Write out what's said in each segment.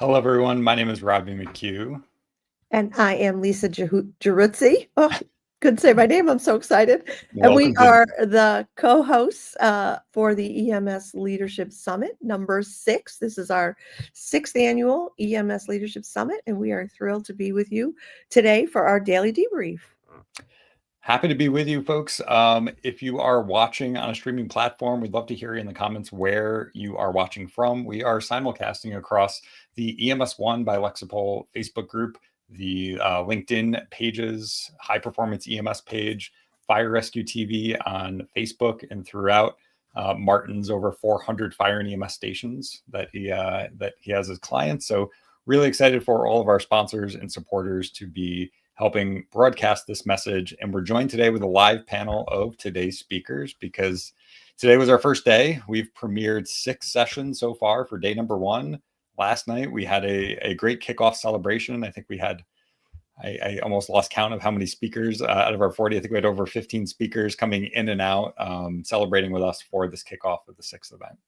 Hello, everyone. My name is Robbie McHugh. And I am Lisa Geruzzi. Oh, couldn't say my name. I'm so excited. And we Welcome to are the co-hosts for the EMS Leadership Summit, number 6. This is our 6th annual EMS Leadership Summit, and we are thrilled to be with you today for our daily debrief. Happy to be with you, folks. If you are watching on a streaming platform, we'd love to hear you in the comments where you are watching from. We are simulcasting across the EMS1 by Lexipol Facebook group, the LinkedIn pages, High Performance EMS page, Fire Rescue TV on Facebook, and throughout Martin's over 400 fire and EMS stations that he has as clients. So really excited for all of our sponsors and supporters to be helping broadcast this message. And we're joined today with a live panel of today's speakers because today was our first day. We've premiered 6 sessions so far for day number 1. Last night, we had a great kickoff celebration. I think we had, I almost lost count of how many speakers out of our 40. I think we had over 15 speakers coming in and out, celebrating with us for this kickoff of the 6th event.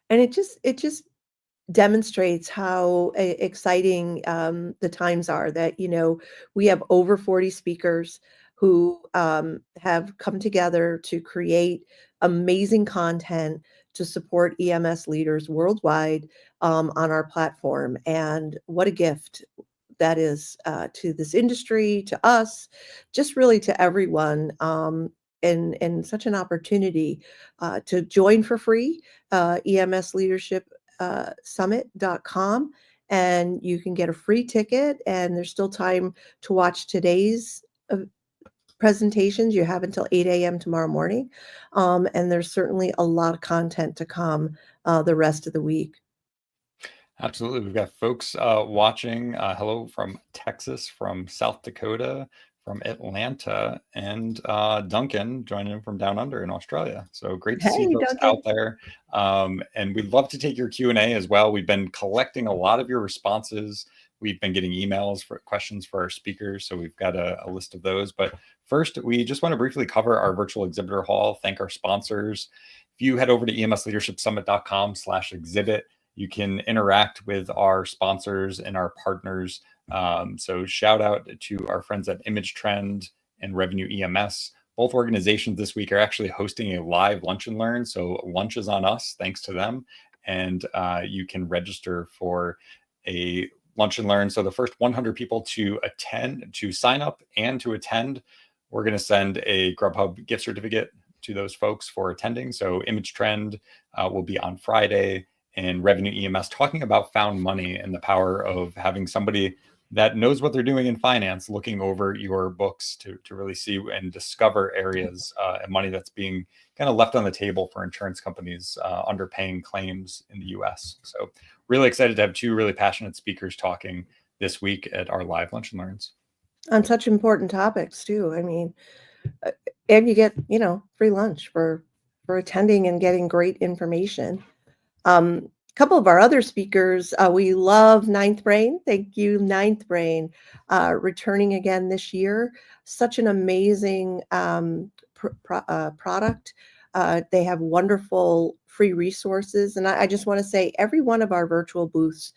And it just demonstrates how exciting the times are that, we have over 40 speakers who have come together to create amazing content to support EMS leaders worldwide on our platform. And what a gift that is to this industry, to us, just really to everyone. And such an opportunity to join for free, EMS Leadership Summit.com, and you can get a free ticket, and there's still time to watch today's presentations. You have until 8 a.m. tomorrow morning, and there's certainly a lot of content to come the rest of the week. Absolutely. We've got folks watching. Hello from Texas, from South Dakota, from Atlanta, and Duncan joining in from down under in Australia. So great to see folks Duncan. out there. And we'd love to take your Q&A as well. We've been collecting a lot of your responses. We've been getting emails for questions for our speakers. So we've got a list of those. But first, we just want to briefly cover our virtual exhibitor hall, thank our sponsors. If you head over to emsleadershipsummit.com/exhibit, you can interact with our sponsors and our partners. So shout out to our friends at Image Trend and Revenue EMS. Both organizations this week are actually hosting a live lunch and learn. So lunch is on us, thanks to them. And you can register for a lunch and learn. So the first 100 people to sign up and to attend, we're going to send a Grubhub gift certificate to those folks for attending. So Image Trend will be on Friday, and Revenue EMS talking about found money and the power of having somebody that knows what they're doing in finance looking over your books to really see and discover areas and money that's being kind of left on the table for insurance companies underpaying claims in the US. So really excited to have 2 really passionate speakers talking this week at our live lunch and learns. On such important topics too. I mean, and you get, free lunch for attending and getting great information. A couple of our other speakers, we love Ninth Brain. Thank you, Ninth Brain, returning again this year. Such an amazing product. They have wonderful free resources. And I just want to say every one of our virtual booths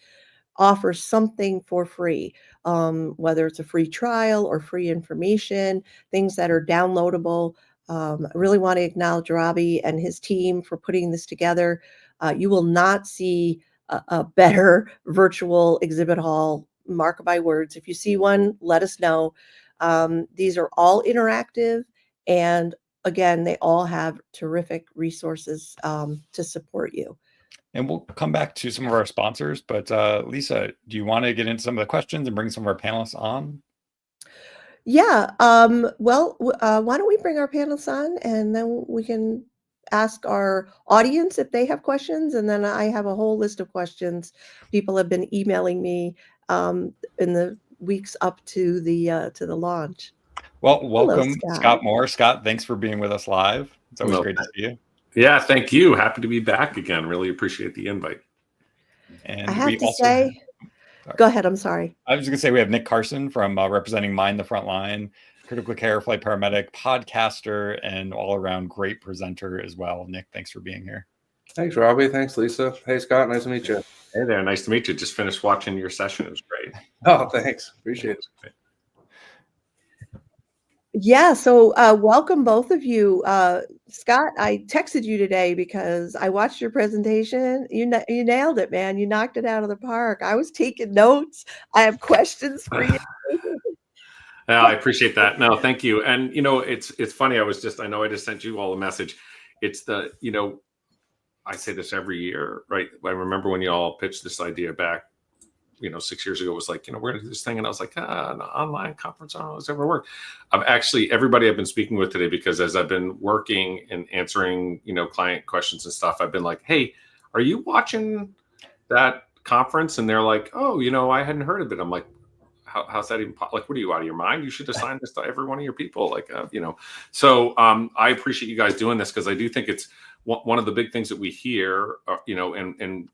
offers something for free, whether it's a free trial or free information, things that are downloadable. I really want to acknowledge Robbie and his team for putting this together. You will not see a better virtual exhibit hall, mark my words. If you see one, let us know. These are all interactive, and again, they all have terrific resources to support you. And we'll come back to some of our sponsors, but Lisa, do you want to get into some of the questions and bring some of our panelists on? Yeah. Well, why don't we bring our panelists on, and then we can ask our audience if they have questions, and then I have a whole list of questions people have been emailing me in the weeks up to the launch. Well, welcome, Hello, Scott Moore. Scott, thanks for being with us live. It's always great to see you. Yeah, thank you. Happy to be back again. Really appreciate the invite. And I have to say, go ahead. I'm sorry. I was just going to say we have Nick Carson from representing Mind the Front Line, critical care flight paramedic, podcaster, and all around great presenter as well. Nick, thanks for being here. Thanks, Robbie. Thanks, Lisa. Hey, Scott. Nice to meet you. Hey there, nice to meet you. Just finished watching your session. It was great. Oh, thanks. Appreciate it. Yeah, so welcome both of you. Scott, I texted you today because I watched your presentation. You nailed it, man. You knocked it out of the park. I was taking notes. I have questions for you. I appreciate that. No, thank you. And it's funny. I know I just sent you all a message. It's I say this every year, right? I remember when you all pitched this idea back, 6 years ago. It was like, we're going to do this thing. And I was like, an online conference, I don't know if it's ever worked. Everybody I've been speaking with today, because as I've been working and answering, client questions and stuff, I've been like, hey, are you watching that conference? And they're like, oh, I hadn't heard of it. I'm like, how's that even like, what are you, out of your mind? You should assign this to every one of your people. So I appreciate you guys doing this, because I do think it's one of the big things that we hear, and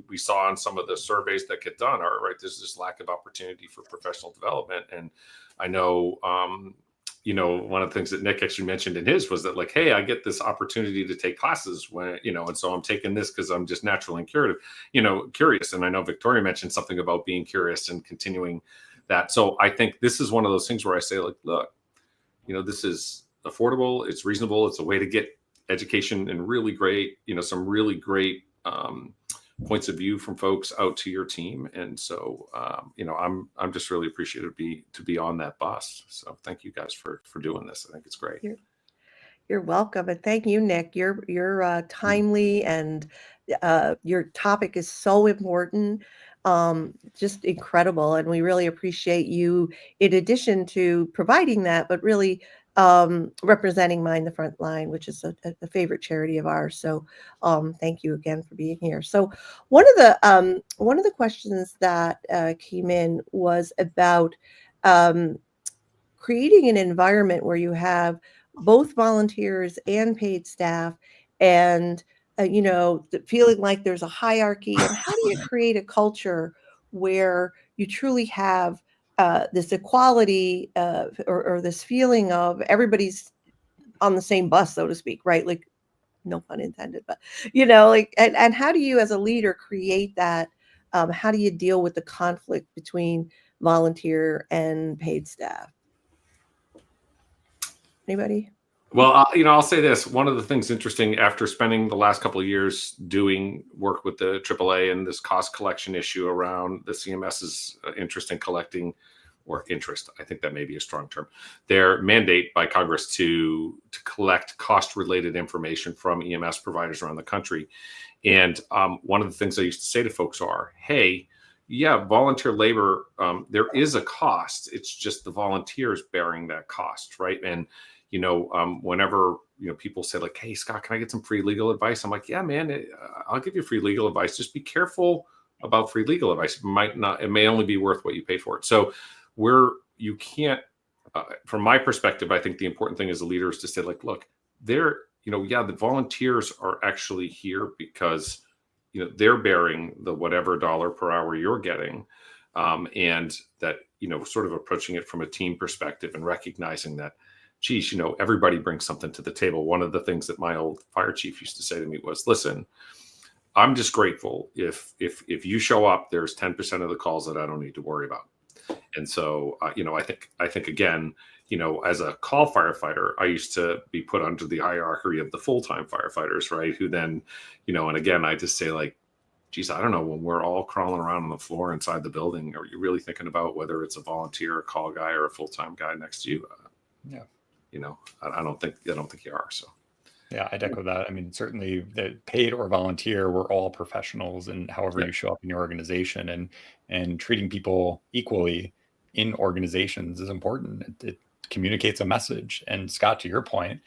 we saw in some of the surveys that get done are, right, there's this lack of opportunity for professional development. And I know, one of the things that Nick actually mentioned in his was that, like, hey, I get this opportunity to take classes when, and so I'm taking this because I'm just naturally curious. And I know Victoria mentioned something about being curious and continuing that. So I think this is one of those things where I say, like, look, this is affordable, it's reasonable, it's a way to get education and really great, some really great points of view from folks out to your team. And so, I'm just really appreciative to be on that bus. So thank you guys for doing this. I think it's great. You're welcome. And thank you, Nick. You're timely, and your topic is so important. Just incredible. And we really appreciate you, in addition to providing that, but really representing Mind the Front Line, which is a favorite charity of ours. So thank you again for being here. So one of the questions that came in was about creating an environment where you have both volunteers and paid staff, and feeling like there's a hierarchy. And how do you create a culture where you truly have this equality, or this feeling of everybody's on the same bus, so to speak, right? Like, no pun intended, but and how do you, as a leader, create that? How do you deal with the conflict between volunteer and paid staff? Anybody? Well, I'll say this. One of the things interesting, after spending the last couple of years doing work with the AAA and this cost collection issue around the CMS's interest in collecting, or interest, I think that may be a strong term, their mandate by Congress to collect cost-related information from EMS providers around the country. And one of the things I used to say to folks are, hey, yeah, volunteer labor, there is a cost. It's just the volunteers bearing that cost, right? And whenever people say, like, hey, Scott, can I get some free legal advice? I'm like, yeah, man, I'll give you free legal advice. Just be careful about free legal advice. It may only be worth what you pay for it. So you can't, from my perspective, I think the important thing as a leader is to say, like, look, the volunteers are actually here because they're bearing the whatever dollar per hour you're getting, and that sort of approaching it from a team perspective and recognizing that, geez, everybody brings something to the table. One of the things that my old fire chief used to say to me was, listen, I'm just grateful if you show up, there's 10% of the calls that I don't need to worry about. And so, I think again, as a call firefighter, I used to be put under the hierarchy of the full-time firefighters, right? Who then, and again, I just say, like, geez, I don't know, when we're all crawling around on the floor inside the building, are you really thinking about whether it's a volunteer, a call guy, or a full-time guy next to you? Yeah. I don't think you are. So. Yeah, I'd echo that. I mean, certainly the paid or volunteer, we're all professionals, and however you show up in your organization, and treating people equally in organizations is important. It communicates a message. And Scott, to your point,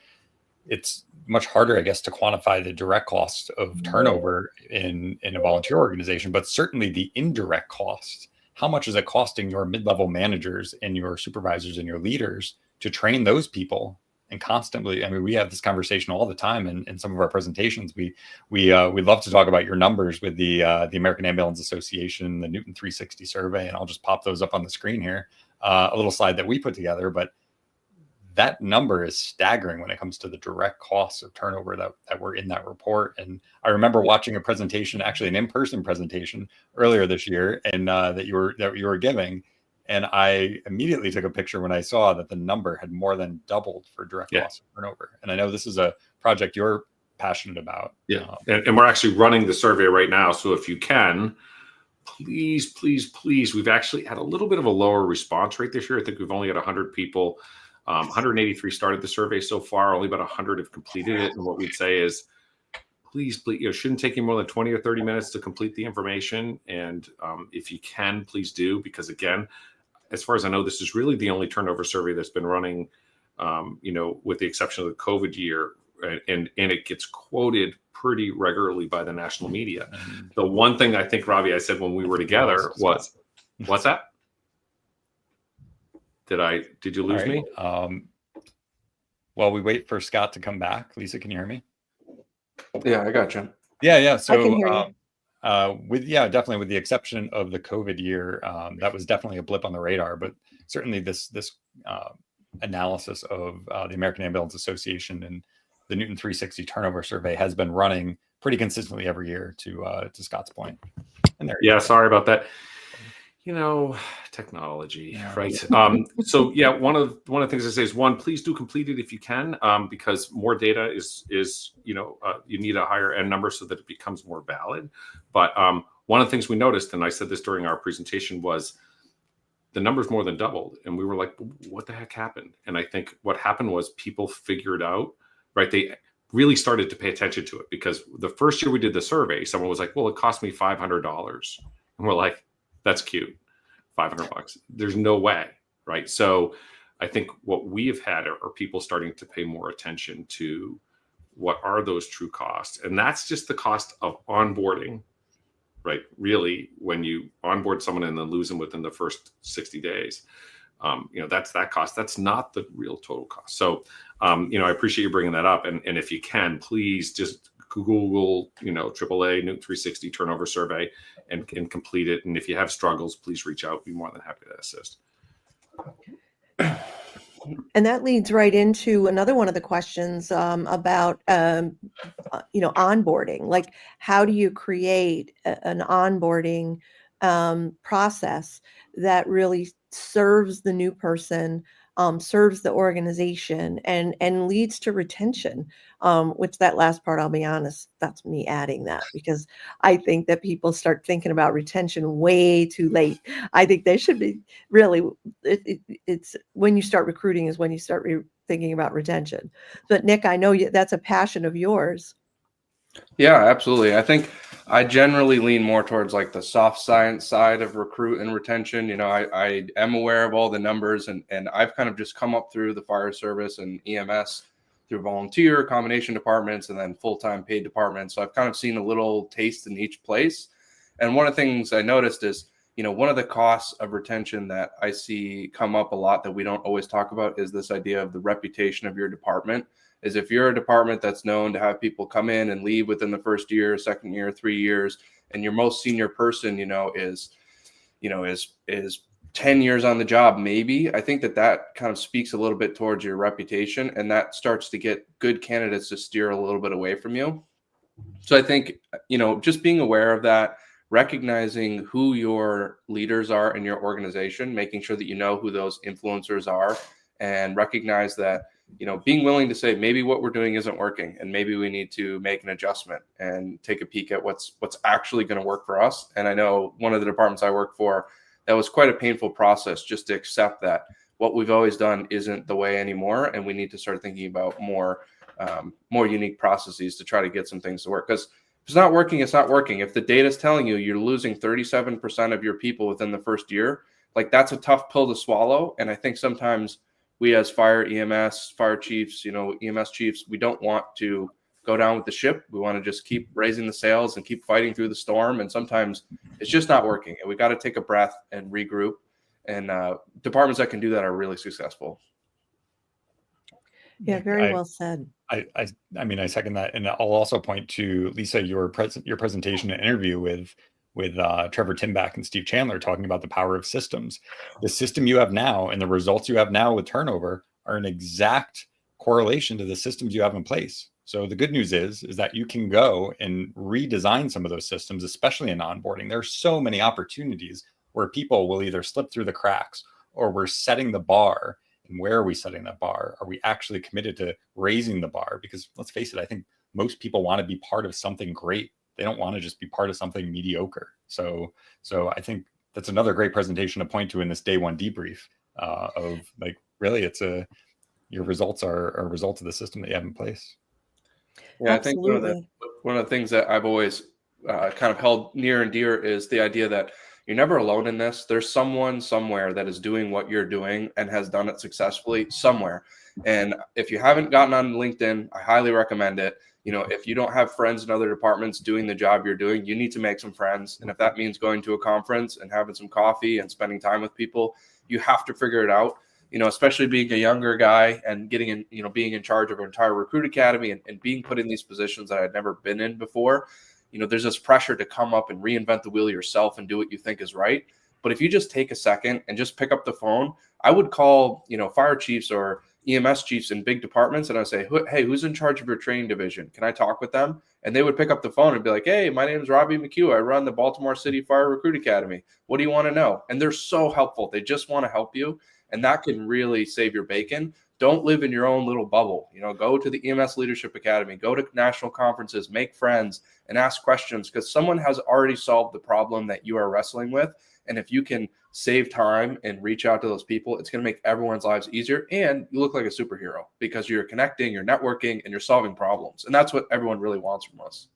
it's much harder, I guess, to quantify the direct cost of turnover in a volunteer organization, but certainly the indirect cost. How much is it costing your mid-level managers and your supervisors and your leaders to train those people? And constantly, I mean, we have this conversation all the time in some of our presentations. We love to talk about your numbers with the American Ambulance Association, the Newton 360 survey, and I'll just pop those up on the screen here. A little slide that we put together, but that number is staggering when it comes to the direct costs of turnover that were in that report. And I remember watching a presentation, actually an in-person presentation earlier this year, and that you were giving. And I immediately took a picture when I saw that the number had more than doubled for direct cost of turnover. And I know this is a project you're passionate about. Yeah. And we're actually running the survey right now. So if you can, please, please, please, we've actually had a little bit of a lower response rate this year. I think we've only had 100 people. 183 started the survey so far. Only about 100 have completed it. And what we'd say is, please, it shouldn't take you more than 20 or 30 minutes to complete the information. And if you can, please do, because again, as far as I know, this is really the only turnover survey that's been running, with the exception of the COVID year. And it gets quoted pretty regularly by the national media. The one thing I think, Robbie, I said when we were together was, what's that? Did you lose me? While we wait for Scott to come back, Lisa, can you hear me? Yeah, I got you. Yeah. So I can hear you. Definitely with the exception of the COVID year, that was definitely a blip on the radar, but certainly this analysis of the American Ambulance Association and the Newton 360 turnover survey has been running pretty consistently every year, to Scott's point. And sorry about that. Technology, right? So yeah, one of the things I say is, one, please do complete it if you can, because more data is you need a higher N number so that it becomes more valid. But one of the things we noticed, and I said this during our presentation, was the numbers more than doubled, and we were like, what the heck happened? And I think what happened was people figured out, right? They really started to pay attention to it, because the first year we did the survey, someone was like, well, it cost me $500. And we're like, that's cute. $500. There's no way. Right. So I think what we have had are people starting to pay more attention to what are those true costs. And that's just the cost of onboarding, right? Really, when you onboard someone and then lose them within the first 60 days, that's that cost. That's not the real total cost. So, I appreciate you bringing that up. And if you can, please just Google, AAA Newton 360 turnover survey and complete it. And if you have struggles, please reach out. Be more than happy to assist. And that leads right into another one of the questions about, onboarding. Like, how do you create an onboarding process that really serves the new person, serves the organization, and leads to retention, which that last part, I'll be honest, that's me adding that, because I think that people start thinking about retention way too late. I think they should be really, it's when you start recruiting is when you start thinking about retention. But Nick, I know that's a passion of yours. Yeah, absolutely. I think I generally lean more towards like the soft science side of recruit and retention. I am aware of all the numbers, and I've kind of just come up through the fire service and EMS through volunteer combination departments and then full-time paid departments. So I've kind of seen a little taste in each place. And one of the things I noticed is, one of the costs of retention that I see come up a lot that we don't always talk about is this idea of the reputation of your department. Is if you're a department that's known to have people come in and leave within the first year, second year, 3 years, and your most senior person, is 10 years on the job, maybe, I think that kind of speaks a little bit towards your reputation, and that starts to get good candidates to steer a little bit away from you. So I think, just being aware of that, recognizing who your leaders are in your organization, making sure that you know who those influencers are, and recognize that, being willing to say maybe what we're doing isn't working and maybe we need to make an adjustment and take a peek at what's actually going to work for us. And I know one of the departments I work for, that was quite a painful process just to accept that what we've always done isn't the way anymore. And we need to start thinking about more unique processes to try to get some things to work. Because if it's not working, it's not working. If the data is telling you you're losing 37% of your people within the first year, like that's a tough pill to swallow. And I think sometimes we as fire EMS, fire chiefs, EMS chiefs, we don't want to go down with the ship. We want to just keep raising the sails and keep fighting through the storm. And sometimes it's just not working. And we got to take a breath and regroup. And departments that can do that are really successful. Yeah, very well said. I second that. And I'll also point to, Lisa, your presentation and interview with Trevor Timback and Steve Chandler talking about the power of systems. The system you have now and the results you have now with turnover are an exact correlation to the systems you have in place. So the good news is that you can go and redesign some of those systems, especially in onboarding. There are so many opportunities where people will either slip through the cracks, or we're setting the bar. And where are we setting that bar? Are we actually committed to raising the bar? Because let's face it, I think most people want to be part of something great. They don't want to just be part of something mediocre. So I think that's another great presentation to point to in this day one debrief of like, really, your results are a result of the system that you have in place. Yeah, Absolutely. I think one of the things that I've always kind of held near and dear is the idea that you're never alone in this. There's someone somewhere that is doing what you're doing and has done it successfully somewhere. And if you haven't gotten on LinkedIn, I highly recommend it. If you don't have friends in other departments doing the job you're doing, you need to make some friends. And if that means going to a conference and having some coffee and spending time with people, you have to figure it out. Especially being a younger guy and getting in, being in charge of an entire recruit academy and being put in these positions that I'd never been in before. There's this pressure to come up and reinvent the wheel yourself and do what you think is right. But if you just take a second and just pick up the phone, I would call, fire chiefs or EMS chiefs in big departments. And I'd say, hey, who's in charge of your training division? Can I talk with them? And they would pick up the phone and be like, hey, my name is Robbie McHugh. I run the Baltimore City Fire Recruit Academy. What do you want to know? And they're so helpful. They just want to help you. And that can really save your bacon. Don't live in your own little bubble. Go to the EMS Leadership Academy, go to national conferences, make friends, and ask questions, because someone has already solved the problem that you are wrestling with. And if you can save time and reach out to those people, it's going to make everyone's lives easier. And you look like a superhero because you're connecting, you're networking, and you're solving problems. And that's what everyone really wants from us.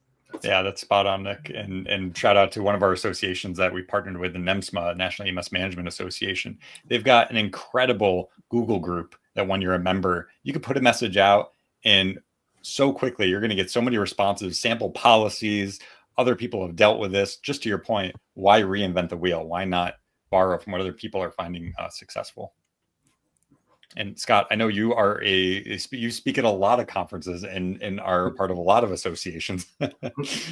Yeah, that's spot on, Nick. And shout out to one of our associations that we partnered with, the NEMSMA, National EMS Management Association. They've got an incredible Google group that when you're a member, you can put a message out and so quickly you're going to get so many responses, sample policies. Other people have dealt with this. Just to your point, why reinvent the wheel? Why not borrow from what other people are finding successful? And Scott, I know you are you speak at a lot of conferences and are part of a lot of associations.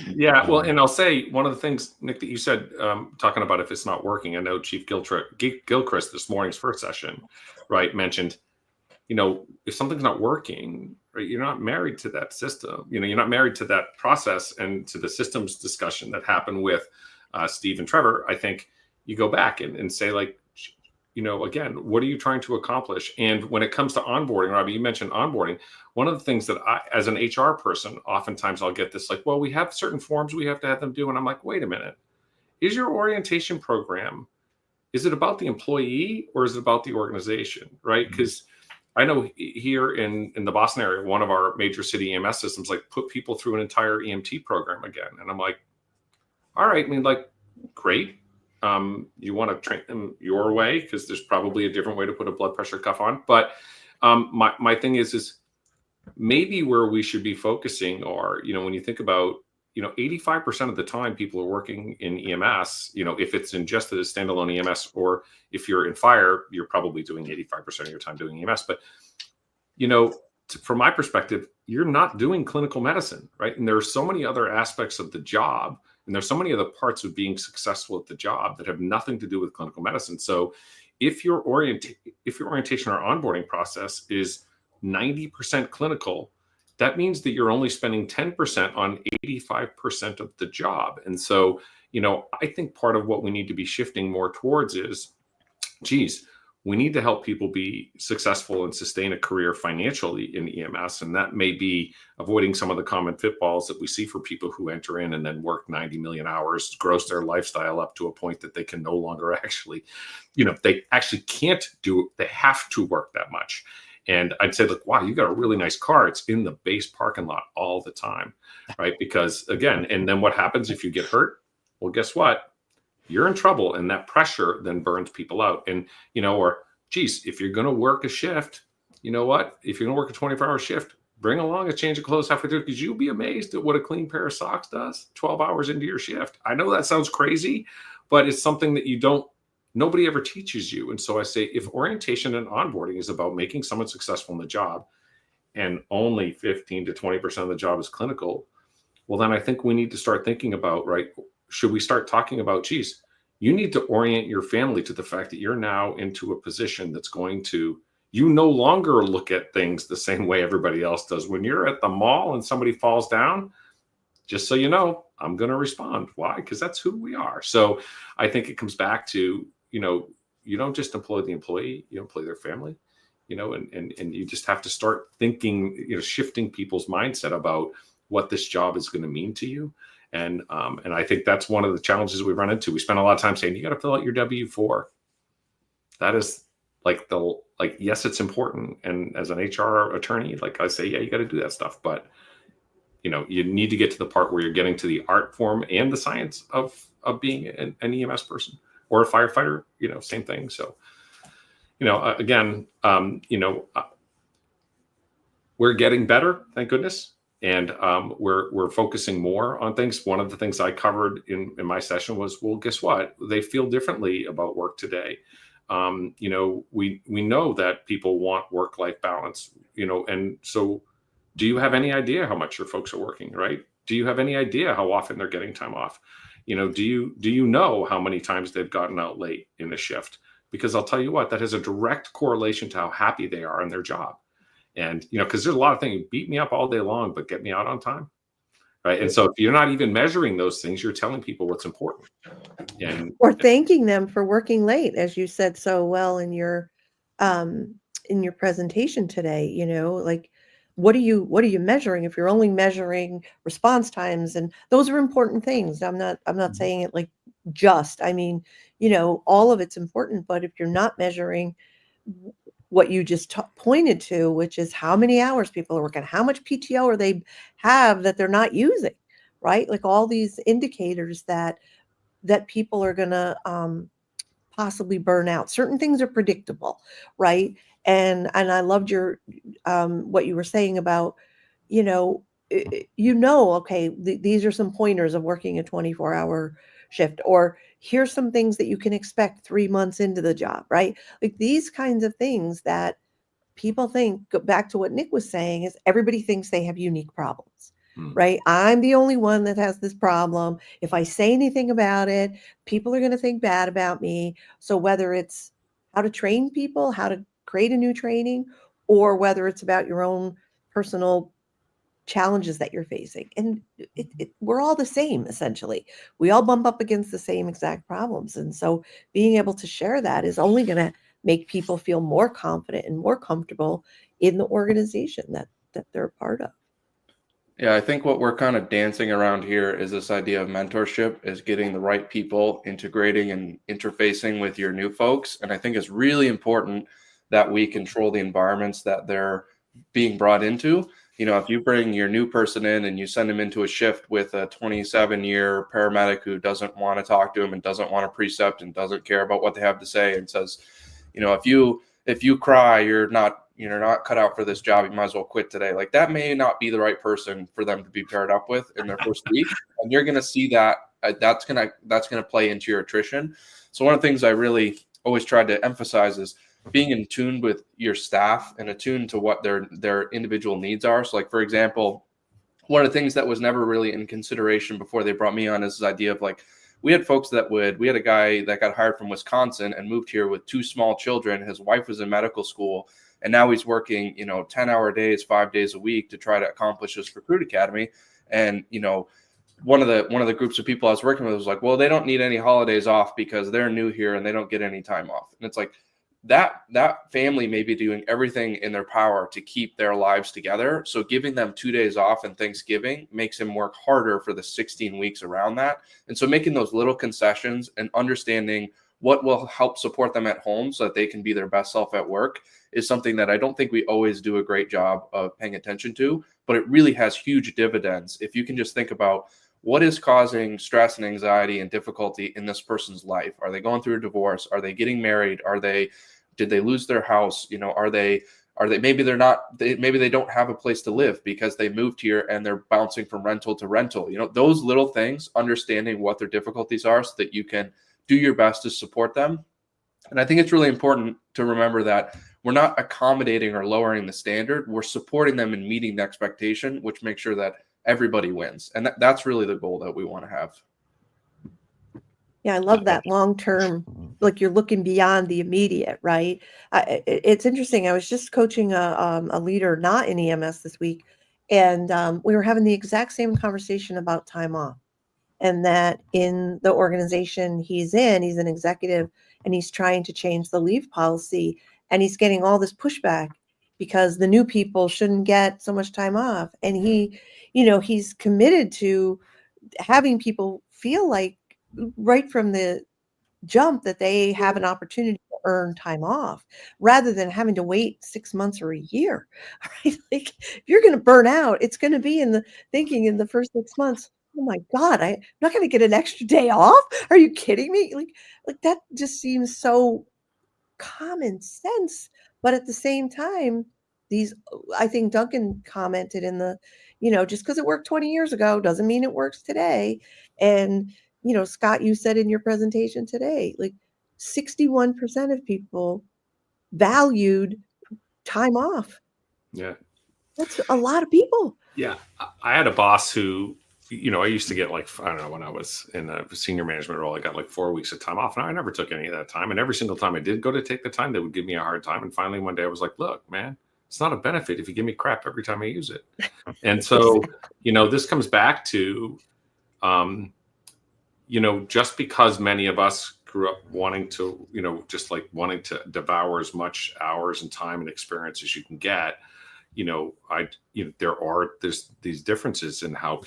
Yeah, well, and I'll say one of the things, Nick, that you said, talking about if it's not working. I know Chief Gilchrist this morning's first session, right, mentioned, if something's not working, right, you're not married to that system. You're not married to that process and to the systems discussion that happened with Steve and Trevor. I think you go back and say, like, again, what are you trying to accomplish? And when it comes to onboarding, Robbie, you mentioned onboarding. One of the things that I, as an HR person, oftentimes I'll get this like, well, we have certain forms we have to have them do. And I'm like, wait a minute, is your orientation program, is it about the employee or is it about the organization, right? Because I know here in the Boston area, one of our major city EMS systems, like, put people through an entire EMT program again. And I'm like, all right, great. You want to train them your way because there's probably a different way to put a blood pressure cuff on. But my thing is maybe where we should be focusing are, when you think about, 85% of the time people are working in EMS, if it's in just a standalone EMS, or if you're in fire, you're probably doing 85% of your time doing EMS. But, from my perspective, you're not doing clinical medicine, right? And there are so many other aspects of the job. And there's so many other parts of being successful at the job that have nothing to do with clinical medicine. So if your orientation or onboarding process is 90% clinical, that means that you're only spending 10% on 85% of the job. And so, I think part of what we need to be shifting more towards is, we need to help people be successful and sustain a career financially in EMS. And that may be avoiding some of the common pitfalls that we see for people who enter in and then work 90 million hours, gross their lifestyle up to a point that they can no longer actually, they actually can't do it. They have to work that much. And I'd say, look, wow, you got a really nice car. It's in the base parking lot all the time, right? Because again, and then what happens if you get hurt? Well, guess what? You're in trouble, and that pressure then burns people out. And, if you're going to work a shift, you know what? If you're going to work a 24-hour shift, bring along a change of clothes halfway through, because you'll be amazed at what a clean pair of socks does 12 hours into your shift. I know that sounds crazy, but it's something that nobody ever teaches you. And so I say, if orientation and onboarding is about making someone successful in the job, and only 15 to 20% of the job is clinical, well, then I think we need to start thinking about, right, should we start talking about, you need to orient your family to the fact that you're now into a position that's going to You no longer look at things the same way everybody else does. When you're at the mall and somebody falls down, just so you know, I'm going to respond. Why? Because that's who we are. So I think it comes back to, you don't just employ the employee, you employ their family, and you just have to start thinking, shifting people's mindset about what this job is going to mean to you. And I think that's one of the challenges we run into. We spend a lot of time saying, you got to fill out your W-4. That is yes, it's important. And as an HR attorney, like I say, yeah, you got to do that stuff. But you need to get to the part where you're getting to the art form and the science of being an EMS person or a firefighter, same thing. So, again, we're getting better, thank goodness. And we're focusing more on things. One of the things I covered in my session was, well, guess what? They feel differently about work today. We know that people want work-life balance, and so do you have any idea how much your folks are working, right? Do you have any idea how often they're getting time off? Do you know how many times they've gotten out late in a shift? Because I'll tell you what, that has a direct correlation to how happy they are in their job. And, because there's a lot of things, beat me up all day long, but get me out on time. Right. And so if you're not even measuring those things, you're telling people what's important. Or thanking them for working late, as you said so well in your presentation today, like, what are you measuring? If you're only measuring response times, and those are important things. I'm not saying it like just, I mean, all of it's important, but if you're not measuring what you just pointed to, which is how many hours people are working, how much PTO are they have that they're not using, right? Like all these indicators that people are going to possibly burn out. Certain things are predictable, right? And I loved your what you were saying about, okay, these are some pointers of working a 24-hour shift, or here's some things that you can expect 3 months into the job, right? Like these kinds of things that people think, go back to what Nick was saying, is everybody thinks they have unique problems. Right? I'm the only one that has this problem. If I say anything about it, people are going to think bad about me. So whether it's how to train people, how to create a new training, or whether it's about your own personal challenges that you're facing. And we're all the same, essentially. We all bump up against the same exact problems. And so being able to share that is only going to make people feel more confident and more comfortable in the organization that they're a part of. Yeah, I think what we're kind of dancing around here is this idea of mentorship, is getting the right people integrating and interfacing with your new folks. And I think it's really important that we control the environments that they're being brought into. If you bring your new person in and you send them into a shift with a 27-year paramedic who doesn't want to talk to him and doesn't want to precept and doesn't care about what they have to say, and says, if you cry, you're not cut out for this job, you might as well quit today. Like that may not be the right person for them to be paired up with in their first week. And you're going to see that that's going to play into your attrition. So one of the things I really always tried to emphasize is being in tune with your staff and attuned to what their individual needs are. So like, for example, one of the things that was never really in consideration before they brought me on is this idea of like, we had a guy that got hired from Wisconsin and moved here with 2 small children. His wife was in medical school, and now he's working, 10-hour days, 5 days a week to try to accomplish his recruit academy. And, one of the groups of people I was working with was like, well, they don't need any holidays off because they're new here and they don't get any time off. And it's like, that family may be doing everything in their power to keep their lives together. So giving them 2 days off and Thanksgiving makes them work harder for the 16 weeks around that. And so making those little concessions and understanding what will help support them at home so that they can be their best self at work is something that I don't think we always do a great job of paying attention to, but it really has huge dividends. If you can just think about what is causing stress and anxiety and difficulty in this person's life. Are they going through a divorce? Are they getting married? Did they lose their house? Maybe they don't have a place to live because they moved here and they're bouncing from rental to rental. Those little things, understanding what their difficulties are so that you can do your best to support them. And I think it's really important to remember that we're not accommodating or lowering the standard. We're supporting them in meeting the expectation, which makes sure that everybody wins. And that's really the goal that we want to have. Yeah, I love that long-term, like you're looking beyond the immediate, right? It's interesting. I was just coaching a leader not in EMS this week, and we were having the exact same conversation about time off. And that in the organization he's in, he's an executive, and he's trying to change the leave policy, and he's getting all this pushback because the new people shouldn't get so much time off. And he's committed to having people feel like right from the jump that they have an opportunity to earn time off rather than having to wait 6 months or a year. Right? Like if you're going to burn out, it's going to be in the thinking in the first 6 months, oh my God, I'm not going to get an extra day off. Are you kidding me? Like that just seems so common sense. But at the same time, I think Duncan commented in the, just because it worked 20 years ago doesn't mean it works today. And, Scott, you said in your presentation today, like 61% of people valued time off. Yeah. That's a lot of people. Yeah. I had a boss who, I used to get like, I don't know, when I was in a senior management role, I got like 4 weeks of time off, and I never took any of that time. And every single time I did go to take the time, they would give me a hard time. And finally one day I was like, look, man, it's not a benefit if you give me crap every time I use it. And so, this comes back to, just because many of us grew up wanting to, just like wanting to devour as much hours and time and experience as you can get, there's these differences in how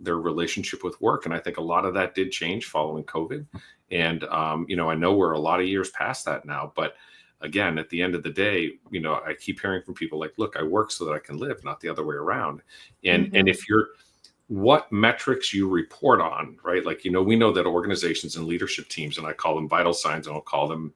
their relationship with work. And I think a lot of that did change following COVID. And, I know we're a lot of years past that now, but again, at the end of the day, I keep hearing from people like, look, I work so that I can live, not the other way around. And, and if what metrics you report on, right? Like, we know that organizations and leadership teams, and I call them vital signs, and I'll call them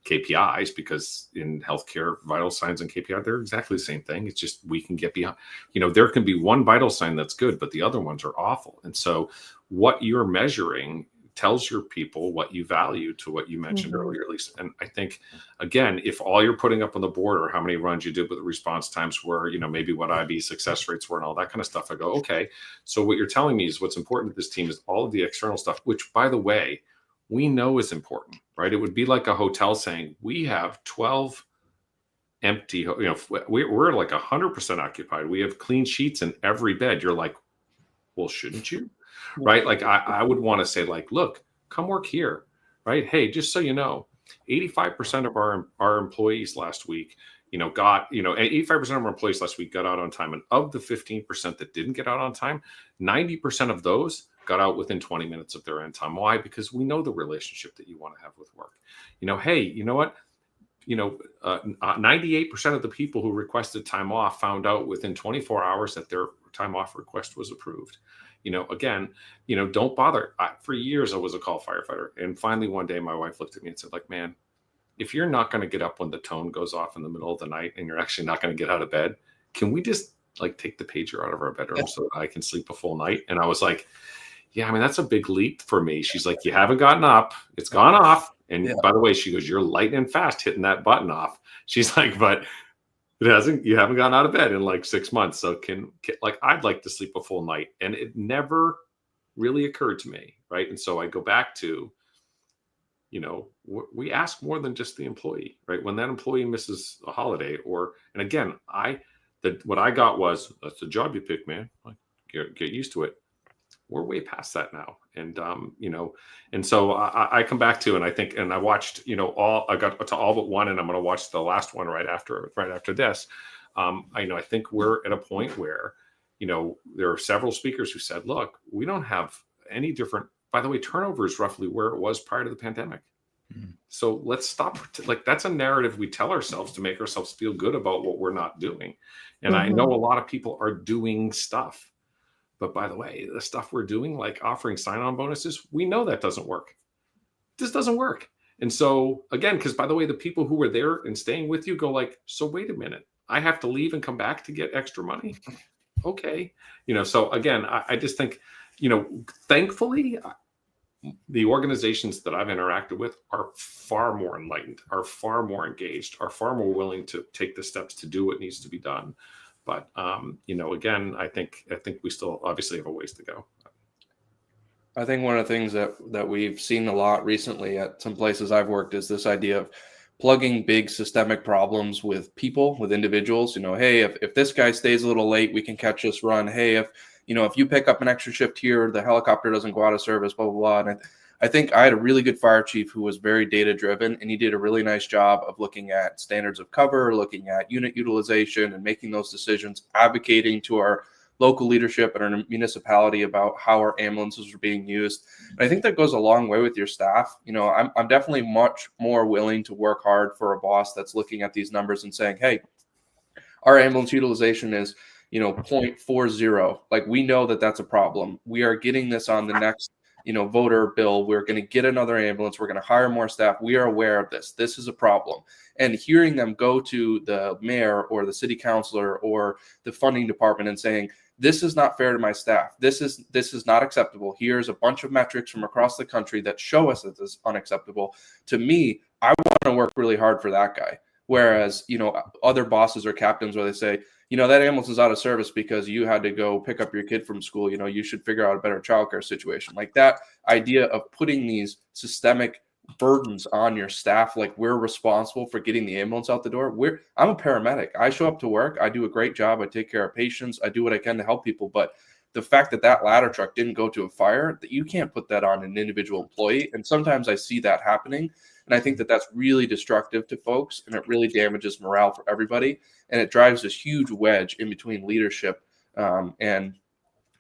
KPIs, because in healthcare, vital signs and KPI, they're exactly the same thing. It's just we can get beyond, there can be one vital sign that's good, but the other ones are awful. And so what you're measuring tells your people what you value, to what you mentioned earlier, Lisa. And I think, again, if all you're putting up on the board are how many runs you did with the response times were, maybe what IB success rates were and all that kind of stuff, I go, okay, so what you're telling me is what's important to this team is all of the external stuff, which, by the way, we know is important, right? It would be like a hotel saying, we have 12 empty, we're like 100% occupied. We have clean sheets in every bed. You're like, well, shouldn't you? Right? Like I would want to say, like, look, come work here, right? Hey, just so you know, 85% of our employees last week, 85% of our employees last week got out on time. And of the 15% that didn't get out on time, 90% of those got out within 20 minutes of their end time. Why? Because we know the relationship that you want to have with work. Hey, you know what? 98% of the people who requested time off found out within 24 hours that their time off request was approved. Again, don't bother. For years, I was a call firefighter. And finally, one day, my wife looked at me and said, like, man, if you're not going to get up when the tone goes off in the middle of the night and you're actually not going to get out of bed, can we just like take the pager out of our bedroom so that I can sleep a full night? And I was like, yeah, I mean, that's a big leap for me. She's like, you haven't gotten up. It's gone off. And by the way, she goes, you're lightning fast hitting that button off. She's like, but you haven't gotten out of bed in like 6 months. So I'd like to sleep a full night. And it never really occurred to me. Right. And so I go back to, we ask more than just the employee, right? When that employee misses a holiday and again, what I got was, that's the job you pick, man. Like, get used to it. We're way past that now. And, and so I come back to, and I think, and I watched, I got to all but one, and I'm going to watch the last one right after this. I think we're at a point where, there are several speakers who said, look, we don't have any different, by the way, turnover is roughly where it was prior to the pandemic. So let's stop. That's a narrative we tell ourselves to make ourselves feel good about what we're not doing. And I know a lot of people are doing stuff. But by the way, the stuff we're doing, like offering sign-on bonuses, we know that doesn't work. This doesn't work. And so again, because by the way, the people who were there and staying with you go like, so wait a minute, I have to leave and come back to get extra money. Okay. So again, I just think, thankfully, the organizations that I've interacted with are far more enlightened, are far more engaged, are far more willing to take the steps to do what needs to be done. But, again, I think we still obviously have a ways to go. I think one of the things that we've seen a lot recently at some places I've worked is this idea of plugging big systemic problems with people, with individuals. Hey, if this guy stays a little late, we can catch this run. Hey, if you pick up an extra shift here, the helicopter doesn't go out of service, blah, blah, blah. And I think I had a really good fire chief who was very data driven, and he did a really nice job of looking at standards of cover, looking at unit utilization, and making those decisions, advocating to our local leadership and our municipality about how our ambulances are being used. And I think that goes a long way with your staff. I'm definitely much more willing to work hard for a boss that's looking at these numbers and saying, hey, our ambulance utilization is 0.40. Like, we know that that's a problem. We are getting this on the next voter bill. We're going to get another ambulance. We're going to hire more staff. We are aware of this. This is a problem. And hearing them go to the mayor or the city councilor or the funding department and saying, this is not fair to my staff. This is not acceptable. Here's a bunch of metrics from across the country that show us that this is unacceptable. To me, I want to work really hard for that guy. Whereas, other bosses or captains where they say, that ambulance is out of service because you had to go pick up your kid from school. You should figure out a better childcare situation. Like, that idea of putting these systemic burdens on your staff, like we're responsible for getting the ambulance out the door. I'm a paramedic. I show up to work. I do a great job. I take care of patients. I do what I can to help people. But the fact that ladder truck didn't go to a fire, that you can't put that on an individual employee. And sometimes I see that happening. And I think that that's really destructive to folks, and it really damages morale for everybody. And it drives this huge wedge in between leadership and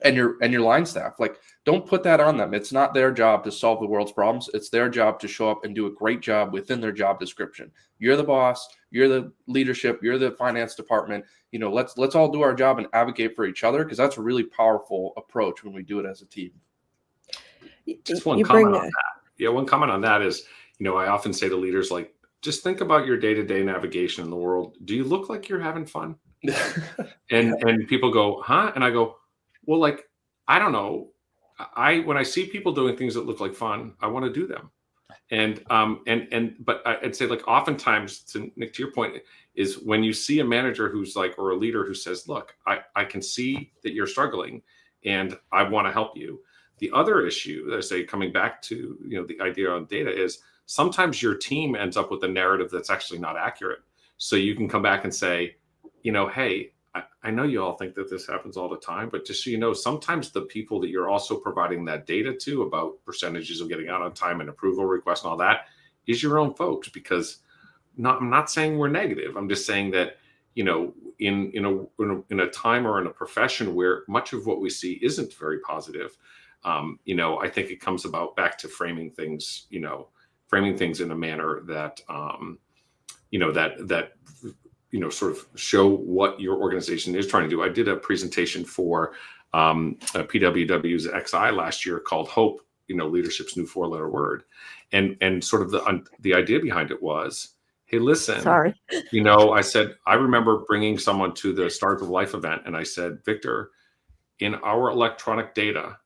your line staff. Like, don't put that on them. It's not their job to solve the world's problems. It's their job to show up and do a great job within their job description. You're the boss, you're the leadership, you're the finance department. Let's all do our job and advocate for each other, because that's a really powerful approach when we do it as a team. Just one comment on that. Yeah, one comment on that is, I often say to leaders, like, just think about your day-to-day navigation in the world. Do you look like you're having fun? and people go, huh? And I go, well, like, I don't know. When I see people doing things that look like fun, I want to do them. But I'd say, like, oftentimes, Nick, to your point, is when you see a manager who's like, or a leader who says, look, I can see that you're struggling and I want to help you. The other issue that I say, coming back to, the idea on data, is sometimes your team ends up with a narrative that's actually not accurate. So you can come back and say, hey, I know you all think that this happens all the time, but just so you know, sometimes the people that you're also providing that data to about percentages of getting out on time and approval requests and all that is your own folks. Because I'm not saying we're negative. I'm just saying that, in a time or in a profession where much of what we see isn't very positive, I think it comes back to framing things in a manner that, sort of show what your organization is trying to do. I did a presentation for PWW's XI last year called Hope, Leadership's New Four-Letter Word. And sort of the idea behind it was, hey, listen, Sorry. I said, I remember bringing someone to the Stars of Life event, and I said, Victor, in our electronic data,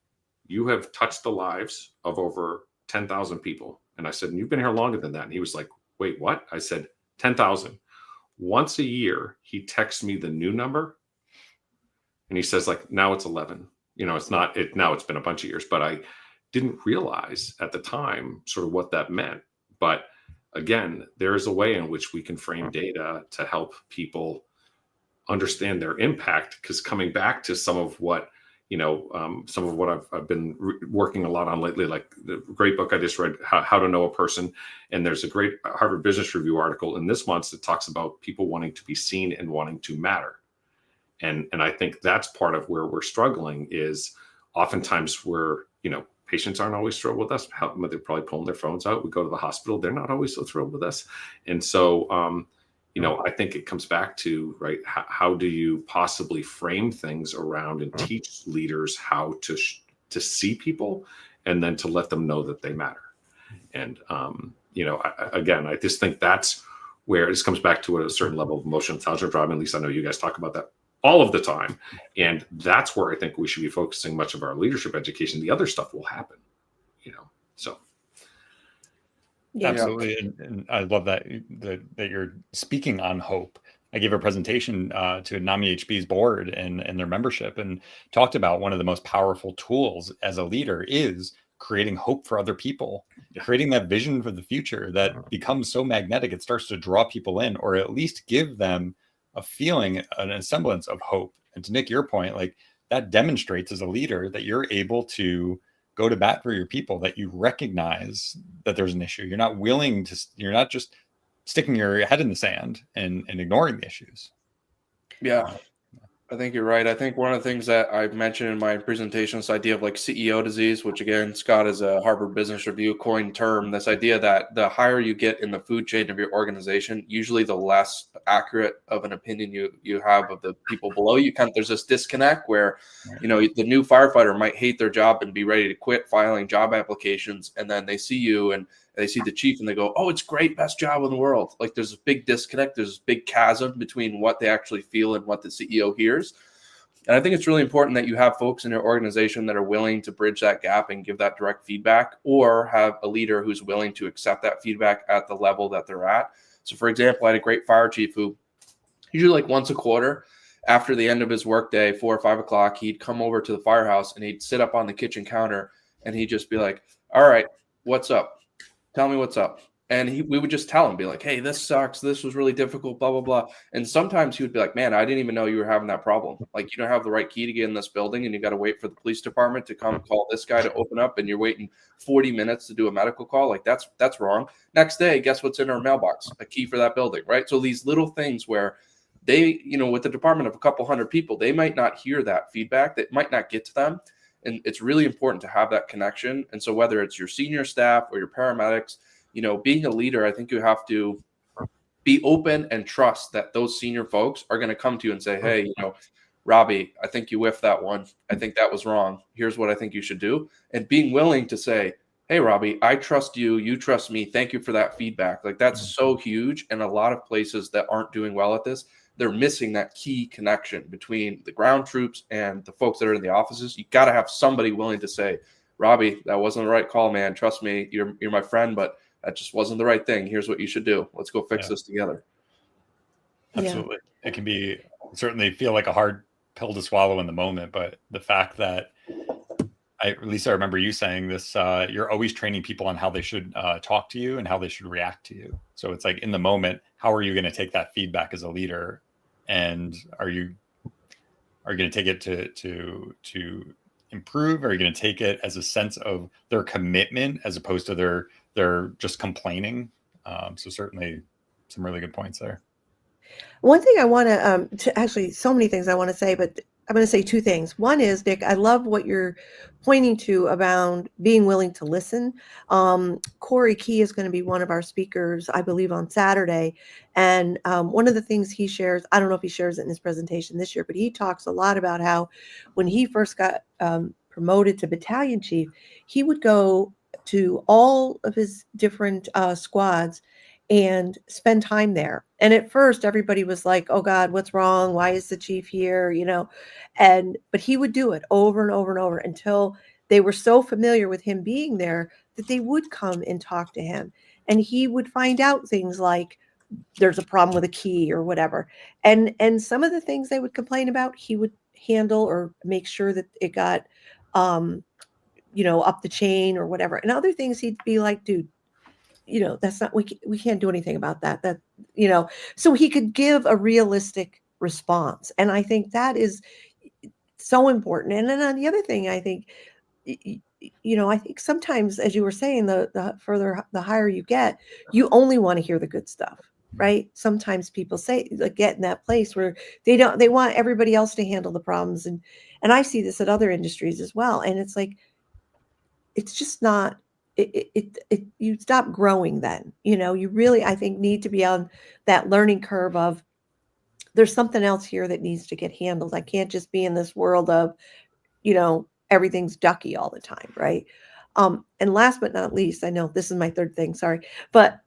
you have touched the lives of over 10,000 people. And I said, and you've been here longer than that. And he was like, wait, what? I said, 10,000. Once a year, he texts me the new number. And he says, like, now it's 11. It's not it. Now it's been a bunch of years, but I didn't realize at the time sort of what that meant. But again, there is a way in which we can frame data to help people understand their impact. Because coming back to some of what I've been working a lot on lately, like the great book I just read, How to Know a Person. And there's a great Harvard Business Review article in this month that talks about people wanting to be seen and wanting to matter. And I think that's part of where we're struggling, is oftentimes patients aren't always thrilled with us. They're probably pulling their phones out. We go to the hospital. They're not always so thrilled with us. And so, I think it comes back to, right, how do you possibly frame things around and teach leaders how to see people and then to let them know that they matter. And, I just think that's where this comes back to a certain level of emotional intelligence driving. At least I know you guys talk about that all of the time. And that's where I think we should be focusing much of our leadership education. The other stuff will happen, so. Yeah. Absolutely. And I love that you're speaking on hope, I gave a presentation to NAMI HB's board and their membership, and talked about one of the most powerful tools as a leader is creating hope for other people, creating that vision for the future that becomes so magnetic, it starts to draw people in, or at least give them a feeling, a semblance of hope. And to Nick, your point, like that demonstrates as a leader that you're able to go to bat for your people, that you recognize that there's an issue. You're not willing to, you're not just sticking your head in the sand and ignoring the issues. Yeah, I think you're right. I think one of the things that I mentioned in my presentation, this idea of like CEO disease, which again, Scott is a Harvard Business Review coined term, this idea that the higher you get in the food chain of your organization, usually the less accurate of an opinion you have of the people below you. Kind of, there's this disconnect where, you know, the new firefighter might hate their job and be ready to quit filing job applications. And then they see you and they see the chief and they go, oh, it's great, best job in the world. Like there's a big disconnect. There's this big chasm between what they actually feel and what the CEO hears. And I think it's really important that you have folks in your organization that are willing to bridge that gap and give that direct feedback, or have a leader who's willing to accept that feedback at the level that they're at. So for example, I had a great fire chief who usually like once a quarter after the end of his workday, 4 or 5 o'clock, he'd come over to the firehouse and he'd sit up on the kitchen counter and he'd just be like, all right, what's up? Tell me what's up. And we would just tell him, be like, hey, this sucks. This was really difficult, blah, blah, blah. And sometimes he would be like, man, I didn't even know you were having that problem. Like, you don't have the right key to get in this building and you got to wait for the police department to come call this guy to open up and you're waiting 40 minutes to do a medical call. Like that's wrong. Next day, guess what's in our mailbox? A key for that building, right? So these little things where they, you know, with the department of a couple hundred people, they might not hear that feedback, that might not get to them. And it's really important to have that connection. And so whether it's your senior staff or your paramedics, you know, being a leader, I think you have to be open and trust that those senior folks are going to come to you and say, hey, you know, Robbie, I think you whiffed that one. I think that was wrong. Here's what I think you should do. And being willing to say, hey, Robbie, I trust you. You trust me. Thank you for that feedback. Like that's so huge. And a lot of places that aren't doing well at this, they're missing that key connection between the ground troops and the folks that are in the offices. You got to have somebody willing to say, Robbie, that wasn't the right call, man. Trust me, you're my friend, but that just wasn't the right thing. Here's what you should do. Let's go fix this together. Absolutely. Yeah. It can be certainly feel like a hard pill to swallow in the moment, but the fact that Lisa, I remember you saying this, you're always training people on how they should talk to you and how they should react to you. So it's like in the moment, how are you going to take that feedback as a leader? And are you going to take it to improve? Or are you going to take it as a sense of their commitment as opposed to they're just complaining? So certainly some really good points there. One thing I want to actually, so many things I want to say, but I'm going to say two things. One is, Nick, I love what you're pointing to about being willing to listen. Corey Key is going to be one of our speakers, I believe, on Saturday. And one of the things he shares, I don't know if he shares it in his presentation this year, but he talks a lot about how when he first got promoted to battalion chief, he would go to all of his different squads and spend time there. And at first everybody was like, oh God, what's wrong? Why is the chief here? You know, but he would do it over and over and over until they were so familiar with him being there that they would come and talk to him. And he would find out things like there's a problem with a key or whatever. And some of the things they would complain about, he would handle or make sure that it got, you know, up the chain or whatever. And other things he'd be like, dude, you know, that's not, we can't do anything about that, you know, so he could give a realistic response. And I think that is so important. And then on the other thing, I think, you know, I think sometimes, as you were saying, the further, the higher you get, you only want to hear the good stuff, right? Sometimes people say, like, get in that place where they want everybody else to handle the problems. And I see this at other industries as well. And it's like, it's just not, you stop growing then, you know, you really, I think, need to be on that learning curve of there's something else here that needs to get handled. I can't just be in this world of, you know, everything's ducky all the time. Right. And last but not least, I know this is my third thing, sorry, but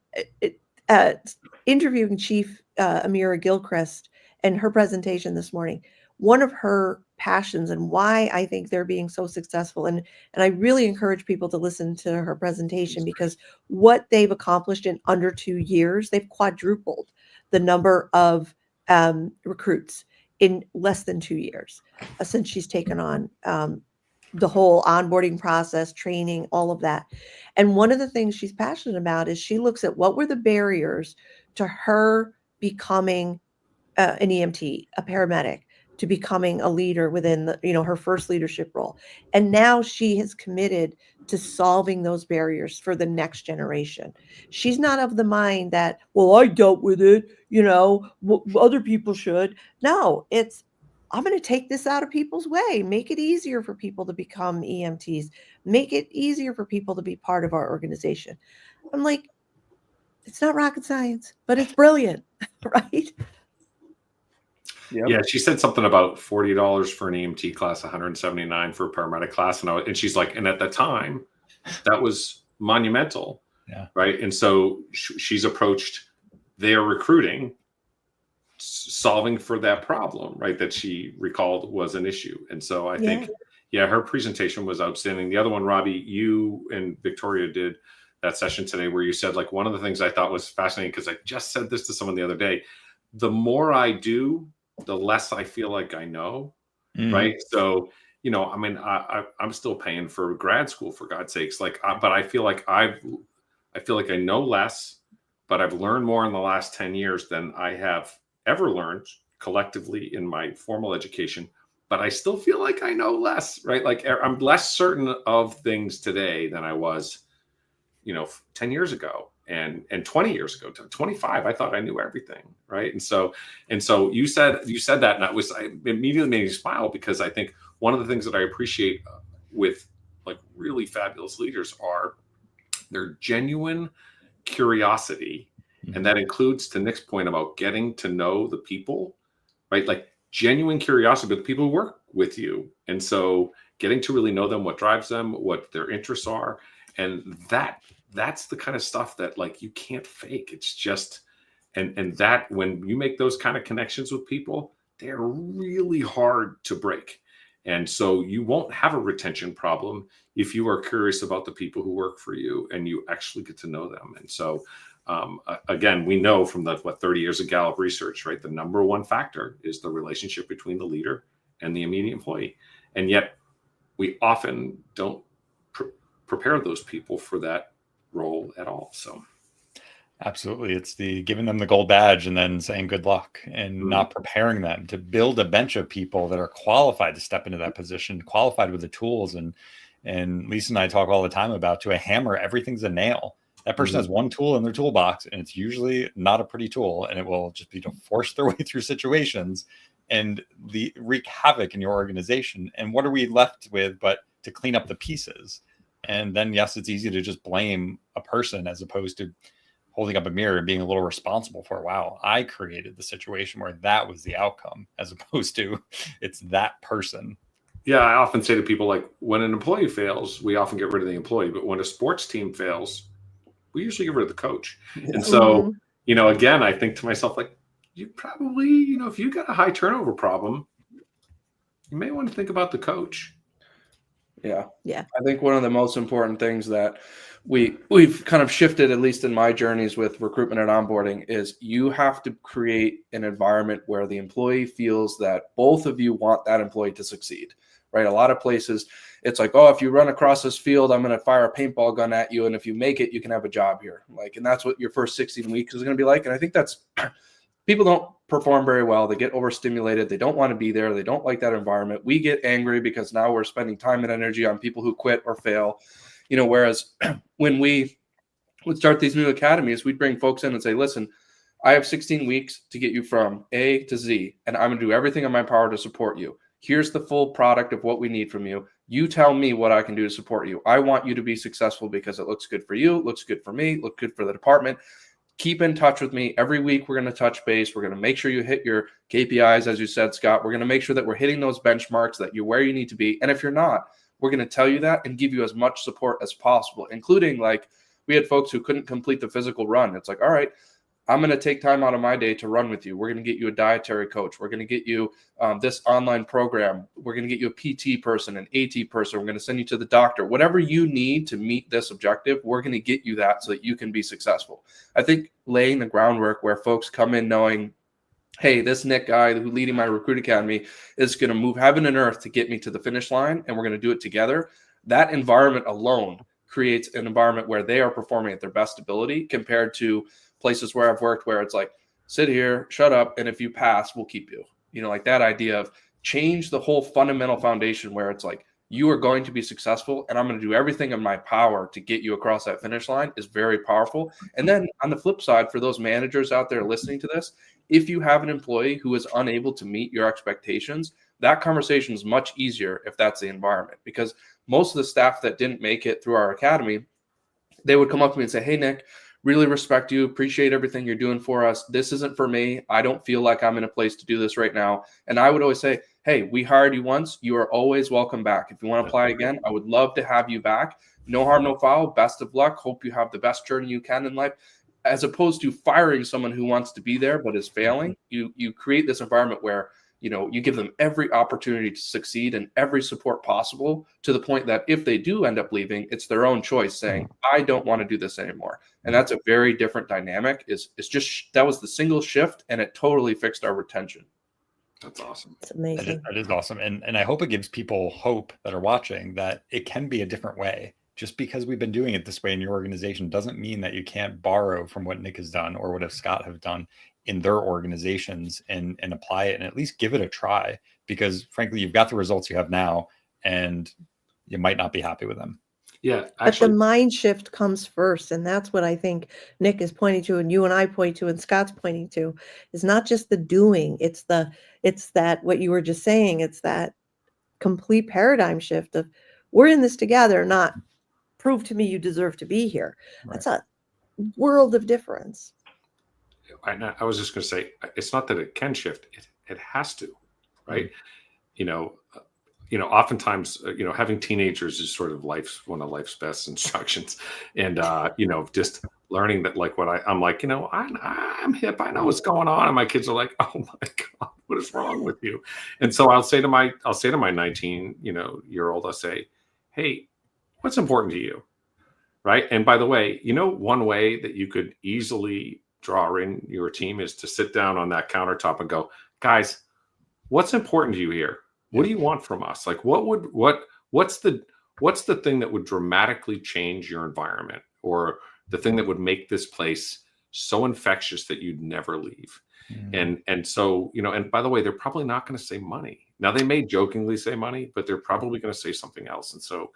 interviewing Chief Amira Gilchrist and her presentation this morning, one of her passions and why I think they're being so successful. And I really encourage people to listen to her presentation, because what they've accomplished in under 2 years, they've quadrupled the number of recruits in less than 2 years since she's taken on the whole onboarding process, training, all of that. And one of the things she's passionate about is she looks at what were the barriers to her becoming an EMT, a paramedic, to becoming a leader within her first leadership role. And now she has committed to solving those barriers for the next generation. She's not of the mind that, well, I dealt with it, other people should. No, it's, I'm going to take this out of people's way, make it easier for people to become EMTs, make it easier for people to be part of our organization. I'm like, it's not rocket science, but it's brilliant, right? Yep. Yeah, she said something about $40 for an EMT class, $179 for a paramedic class, and she's like, and at the time, that was monumental, right? And so she's approached their recruiting, solving for that problem, right? That she recalled was an issue, and so I think, her presentation was outstanding. The other one, Robbie, you and Victoria did that session today where you said, like, one of the things I thought was fascinating, because I just said this to someone the other day: the more I do, the less I feel like I know, right? So, I mean, I'm still paying for grad school, for God's sakes. Like, but I feel like I know less, but I've learned more in the last 10 years than I have ever learned collectively in my formal education. But I still feel like I know less, right? Like, I'm less certain of things today than I was, 10 years ago. And 20 years ago, 25, I thought I knew everything, right? And so you said that, and it immediately made me smile, because I think one of the things that I appreciate with, like, really fabulous leaders are their genuine curiosity, and that includes, to Nick's point about getting to know the people, right? Like, genuine curiosity about the people who work with you, and so getting to really know them, what drives them, what their interests are, and that's the kind of stuff that, like, you can't fake. It's just, and that when you make those kind of connections with people, they're really hard to break. And so you won't have a retention problem if you are curious about the people who work for you and you actually get to know them. And so, again, we know from the 30 years of Gallup research, right? The number one factor is the relationship between the leader and the immediate employee. And yet we often don't prepare those people for that role at all. So absolutely, it's the giving them the gold badge and then saying good luck, and not preparing them to build a bench of people that are qualified to step into that position, qualified with the tools. And Lisa and I talk all the time about, to a hammer, everything's a nail. That person has one tool in their toolbox, and it's usually not a pretty tool, and it will just be to force their way through situations and wreak havoc in your organization. And what are we left with but to clean up the pieces? And then, yes, it's easy to just blame a person, as opposed to holding up a mirror and being a little responsible for, wow, I created the situation where that was the outcome, as opposed to it's that person. Yeah, I often say to people, like, when an employee fails, we often get rid of the employee. But when a sports team fails, we usually get rid of the coach. And so, again, I think to myself, like, you probably, if you got a high turnover problem, you may want to think about the coach. Yeah. I think one of the most important things that we've kind of shifted, at least in my journeys with recruitment and onboarding, is you have to create an environment where the employee feels that both of you want that employee to succeed, right? A lot of places, it's like, oh, if you run across this field, I'm going to fire a paintball gun at you, and if you make it, you can have a job here. Like, and that's what your first 16 weeks is going to be like. And I think that's people don't perform very well. They get overstimulated. They don't want to be there. They don't like that environment. We get angry because now we're spending time and energy on people who quit or fail. Whereas when we would start these new academies, we'd bring folks in and say, listen, I have 16 weeks to get you from A to Z, and I'm going to do everything in my power to support you. Here's the full product of what we need from you. You tell me what I can do to support you. I want you to be successful because it looks good for you, looks good for me, looks good for the department. Keep in touch with me. Every week we're going to touch base. We're going to make sure you hit your KPIs, as you said, Scott. We're going to make sure that we're hitting those benchmarks, that you're where you need to be. And if you're not, we're going to tell you that and give you as much support as possible, including, like, we had folks who couldn't complete the physical run. It's like, all right, I'm going to take time out of my day to run with you. We're going to get you a dietary coach. We're going to get you this online program. We're going to get you a PT person, an AT person. We're going to send you to the doctor. Whatever you need to meet this objective, we're going to get you that so that you can be successful. I think laying the groundwork where folks come in knowing, hey, this Nick guy who's leading my recruit academy is going to move heaven and earth to get me to the finish line, and we're going to do it together. That environment alone creates an environment where they are performing at their best ability compared to places where I've worked where it's like, sit here, shut up, and if you pass, we'll keep you. Like that idea of change the whole fundamental foundation where it's like, you are going to be successful and I'm going to do everything in my power to get you across that finish line is very powerful. And then on the flip side, for those managers out there listening to this, if you have an employee who is unable to meet your expectations, that conversation is much easier if that's the environment, because most of the staff that didn't make it through our academy, they would come up to me and say, hey, Nick, really respect you, appreciate everything you're doing for us. This isn't for me. I don't feel like I'm in a place to do this right now. And I would always say, hey, we hired you once. You are always welcome back. If you want to apply again, I would love to have you back. No harm, no foul. Best of luck. Hope you have the best journey you can in life. As opposed to firing someone who wants to be there but is failing, you create this environment where you give them every opportunity to succeed and every support possible, to the point that if they do end up leaving, it's their own choice saying, I don't want to do this anymore. And that's a very different dynamic. It's just, that was the single shift and it totally fixed our retention. That's awesome. It's amazing. That is awesome. And I hope it gives people hope that are watching that it can be a different way. Just because we've been doing it this way in your organization doesn't mean that you can't borrow from what Nick has done or what Scott have done in their organizations and apply it and at least give it a try, because frankly, you've got the results you have now and you might not be happy with them. Yeah, actually, but the mind shift comes first. And that's what I think Nick is pointing to, and you and I point to, and Scott's pointing to, is not just the doing. It's that, what you were just saying, it's that complete paradigm shift of, we're in this together, not prove to me you deserve to be here. Right. That's a world of difference. I was just going to say, it's not that it can shift; it has to, right? Mm-hmm. Oftentimes, having teenagers is sort of one of life's best instructions, and just learning that, like, I'm like, I'm hip, I know what's going on, and my kids are like, oh my God, what is wrong with you? And so I'll say to my 19-year-old, I'll say, hey, what's important to you, right? And by the way, one way that you could easily draw in your team is to sit down on that countertop and go, guys, what's important to you here? What do you want from us? Like, what's the thing that would dramatically change your environment, or the thing that would make this place so infectious that you'd never leave? Mm-hmm. And so, and by the way, they're probably not going to say money. Now, they may jokingly say money, but they're probably going to say something else. And so,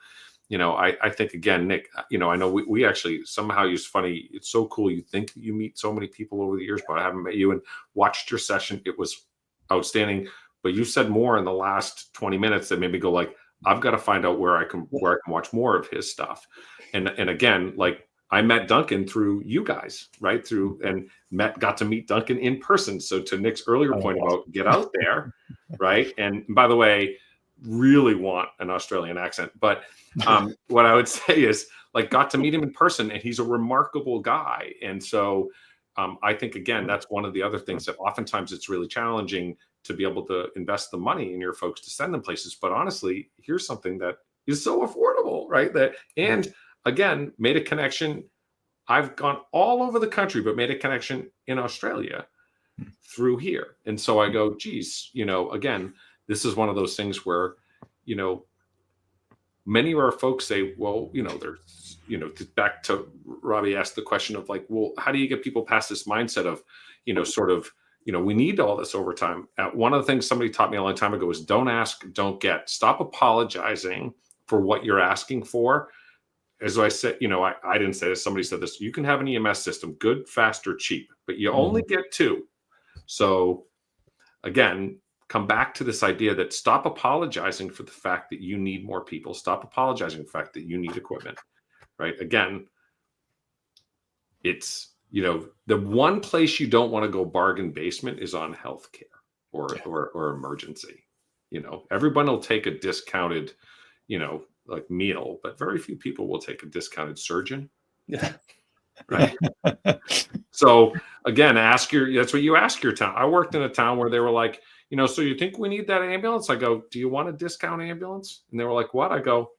I think, again, Nick, I know we actually somehow use funny. It's so cool. You think you meet so many people over the years, but I haven't met you and watched your session. It was outstanding. But you said more in the last 20 minutes that made me go like, I've got to find out where I can watch more of his stuff. And again, like, I met Duncan through you guys, right? Got to meet Duncan in person. So to Nick's earlier point about get out there, right? And by the way, really want an Australian accent, but what I would say is, like, got to meet him in person, and he's a remarkable guy. And so I think, again, that's one of the other things that oftentimes it's really challenging to be able to invest the money in your folks to send them places. But honestly, here's something that is so affordable, right? And again, made a connection. I've gone all over the country, but made a connection in Australia through here. And so I go, geez, again, this is one of those things where, many of our folks say, well, there's, back to Robbie asked the question of, like, well, how do you get people past this mindset of, we need all this overtime? One of the things somebody taught me a long time ago is don't ask, don't get. Stop apologizing for what you're asking for. As I said, I didn't say this, somebody said this, you can have an EMS system, good, fast, or cheap, but you only get two. So again, come back to this idea that stop apologizing for the fact that you need more people. Stop apologizing for the fact that you need equipment, right? Again, it's, the one place you don't want to go bargain basement is on healthcare or emergency. Everyone will take a discounted, like meal, but very few people will take a discounted surgeon. Yeah. Right. So again, that's what you ask your town. I worked in a town where they were like, so you think we need that ambulance? I go, do you want a discount ambulance? And they were like, what? I go,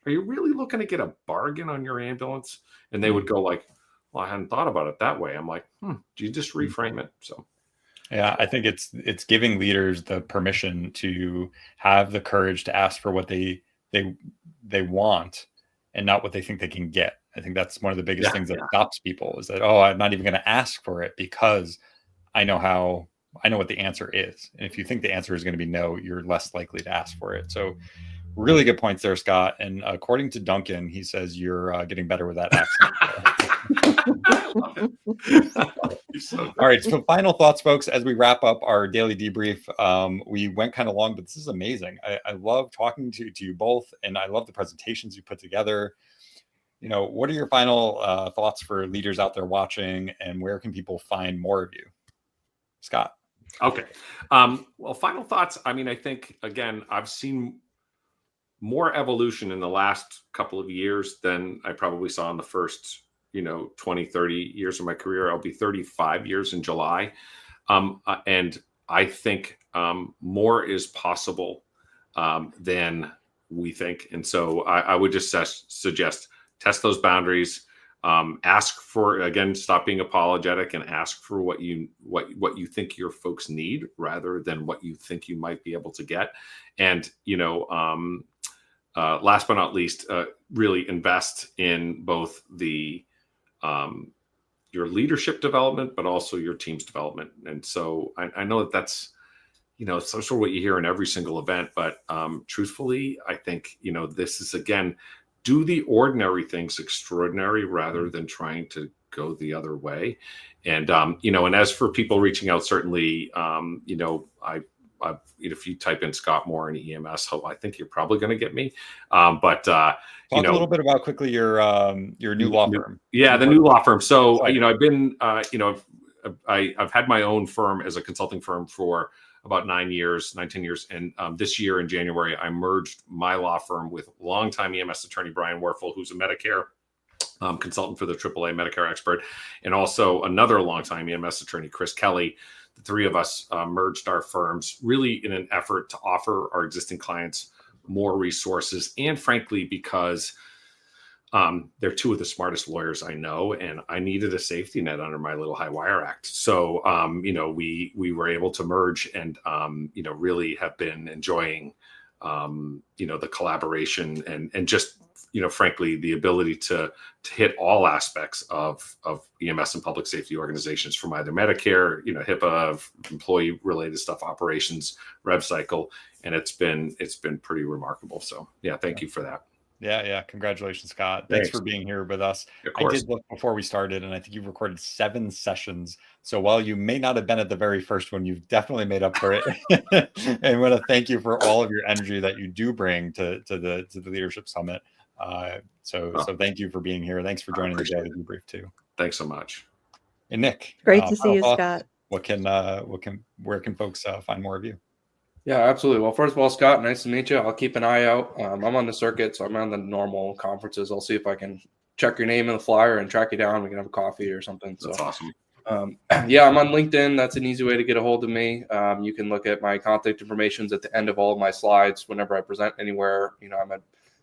are you really looking to get a bargain on your ambulance? And they would go like, well, I hadn't thought about it that way. I'm like, do you just reframe it? So Yeah, I think it's giving leaders the permission to have the courage to ask for what they want and not what they think they can get. I think that's one of the biggest things that stops people is that, oh, I'm not even going to ask for it because I know what the answer is. And if you think the answer is going to be no, you're less likely to ask for it. So really good points there, Scott. And according to Duncan, he says you're getting better with that accent. I love it. All right. So final thoughts, folks, as we wrap up our daily debrief. We went kind of long, but this is amazing. I love talking to you both, and I love the presentations you put together. What are your final thoughts for leaders out there watching, and where can people find more of you? Scott. Okay. Well, final thoughts. I mean, I think, again, I've seen more evolution in the last couple of years than I probably saw in the first 20, 30 years of my career. I'll be 35 years in July. And I think more is possible than we think. And so I would just suggest test those boundaries, ask for, again, stop being apologetic and ask for what you think your folks need rather than what you think you might be able to get. And, last but not least, really invest in both your leadership development, but also your team's development. And so I know that's, it's sort of what you hear in every single event, but truthfully, I think, this is, again, do the ordinary things extraordinary rather than trying to go the other way. And, and as for people reaching out, certainly, if you type in Scott Moore in EMS, I think you're probably going to get me. But talk a little bit about quickly your new law firm. Yeah, the new law firm. So I've been I've had my own firm as a consulting firm for about 19 years, and this year in January I merged my law firm with longtime EMS attorney Brian Werfel, who's a Medicare consultant for the AAA Medicare expert, and also another longtime EMS attorney, Chris Kelly. The three of us merged our firms really in an effort to offer our existing clients more resources, and frankly, because they're two of the smartest lawyers I know, and I needed a safety net under my little high wire act. So, we were able to merge and, really have been enjoying, the collaboration and just, frankly, the ability to hit all aspects of EMS and public safety organizations, from either Medicare, HIPAA, employee related stuff, operations, rev cycle. And it's been pretty remarkable. So yeah, thank you for that. Yeah. Congratulations, Scott. Thanks for being here with us. I did look before we started, and I think you've recorded 7 sessions. So while you may not have been at the very first one, you've definitely made up for it. And I want to thank you for all of your energy that you do bring to the Leadership Summit. So thank you for being here. Thanks for joining the daily debrief too. Thanks so much. And Nick, great to see you, Scott. Where can folks find more of you? Yeah, absolutely. Well, first of all, Scott, nice to meet you. I'll keep an eye out. I'm on the circuit, so I'm on the normal conferences. I'll see if I can check your name in the flyer and track you down. We can have a coffee or something. That's awesome. Yeah, I'm on LinkedIn. That's an easy way to get a hold of me. You can look at my contact information at the end of all of my slides whenever I present anywhere. I'm at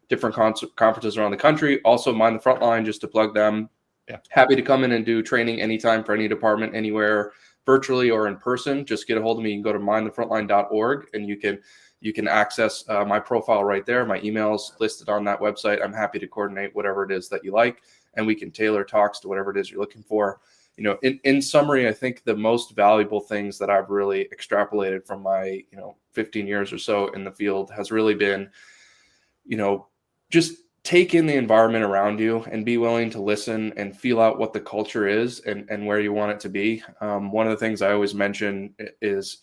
different conferences around the country. Also, Mind the Frontline, just to plug them. Yeah. Happy to come in and do training anytime for any department, anywhere, virtually or in person. Just get a hold of me. You can go to mindthefrontline.org and you can access my profile right there. My email's listed on that website. I'm happy to coordinate whatever it is that you like, and we can tailor talks to whatever it is you're looking for. In summary, I think the most valuable things that I've really extrapolated from my 15 years or so in the field has really been just take in the environment around you and be willing to listen and feel out what the culture is and where you want it to be. One of the things I always mention is,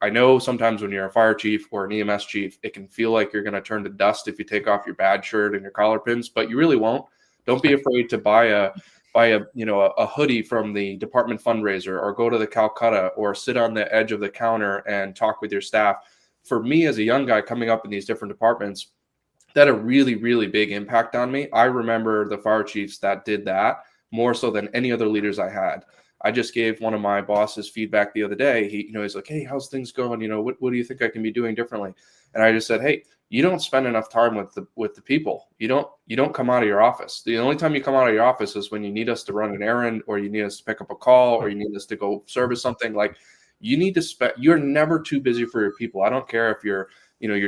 I know sometimes when you're a fire chief or an EMS chief, it can feel like you're going to turn to dust if you take off your badge shirt and your collar pins, but you really won't. Don't be afraid to buy a hoodie from the department fundraiser, or go to the Calcutta, or sit on the edge of the counter and talk with your staff. For me, as a young guy coming up in these different departments, that had a really, really big impact on me. I remember the fire chiefs that did that more so than any other leaders I had. I just gave one of my bosses feedback the other day. He's like, "Hey, how's things going? What do you think I can be doing differently?" And I just said, "Hey, you don't spend enough time with the people. You don't come out of your office. The only time you come out of your office is when you need us to run an errand, or you need us to pick up a call, or you need us to go service something. Like, You need to spend, you're never too busy for your people. I don't care if your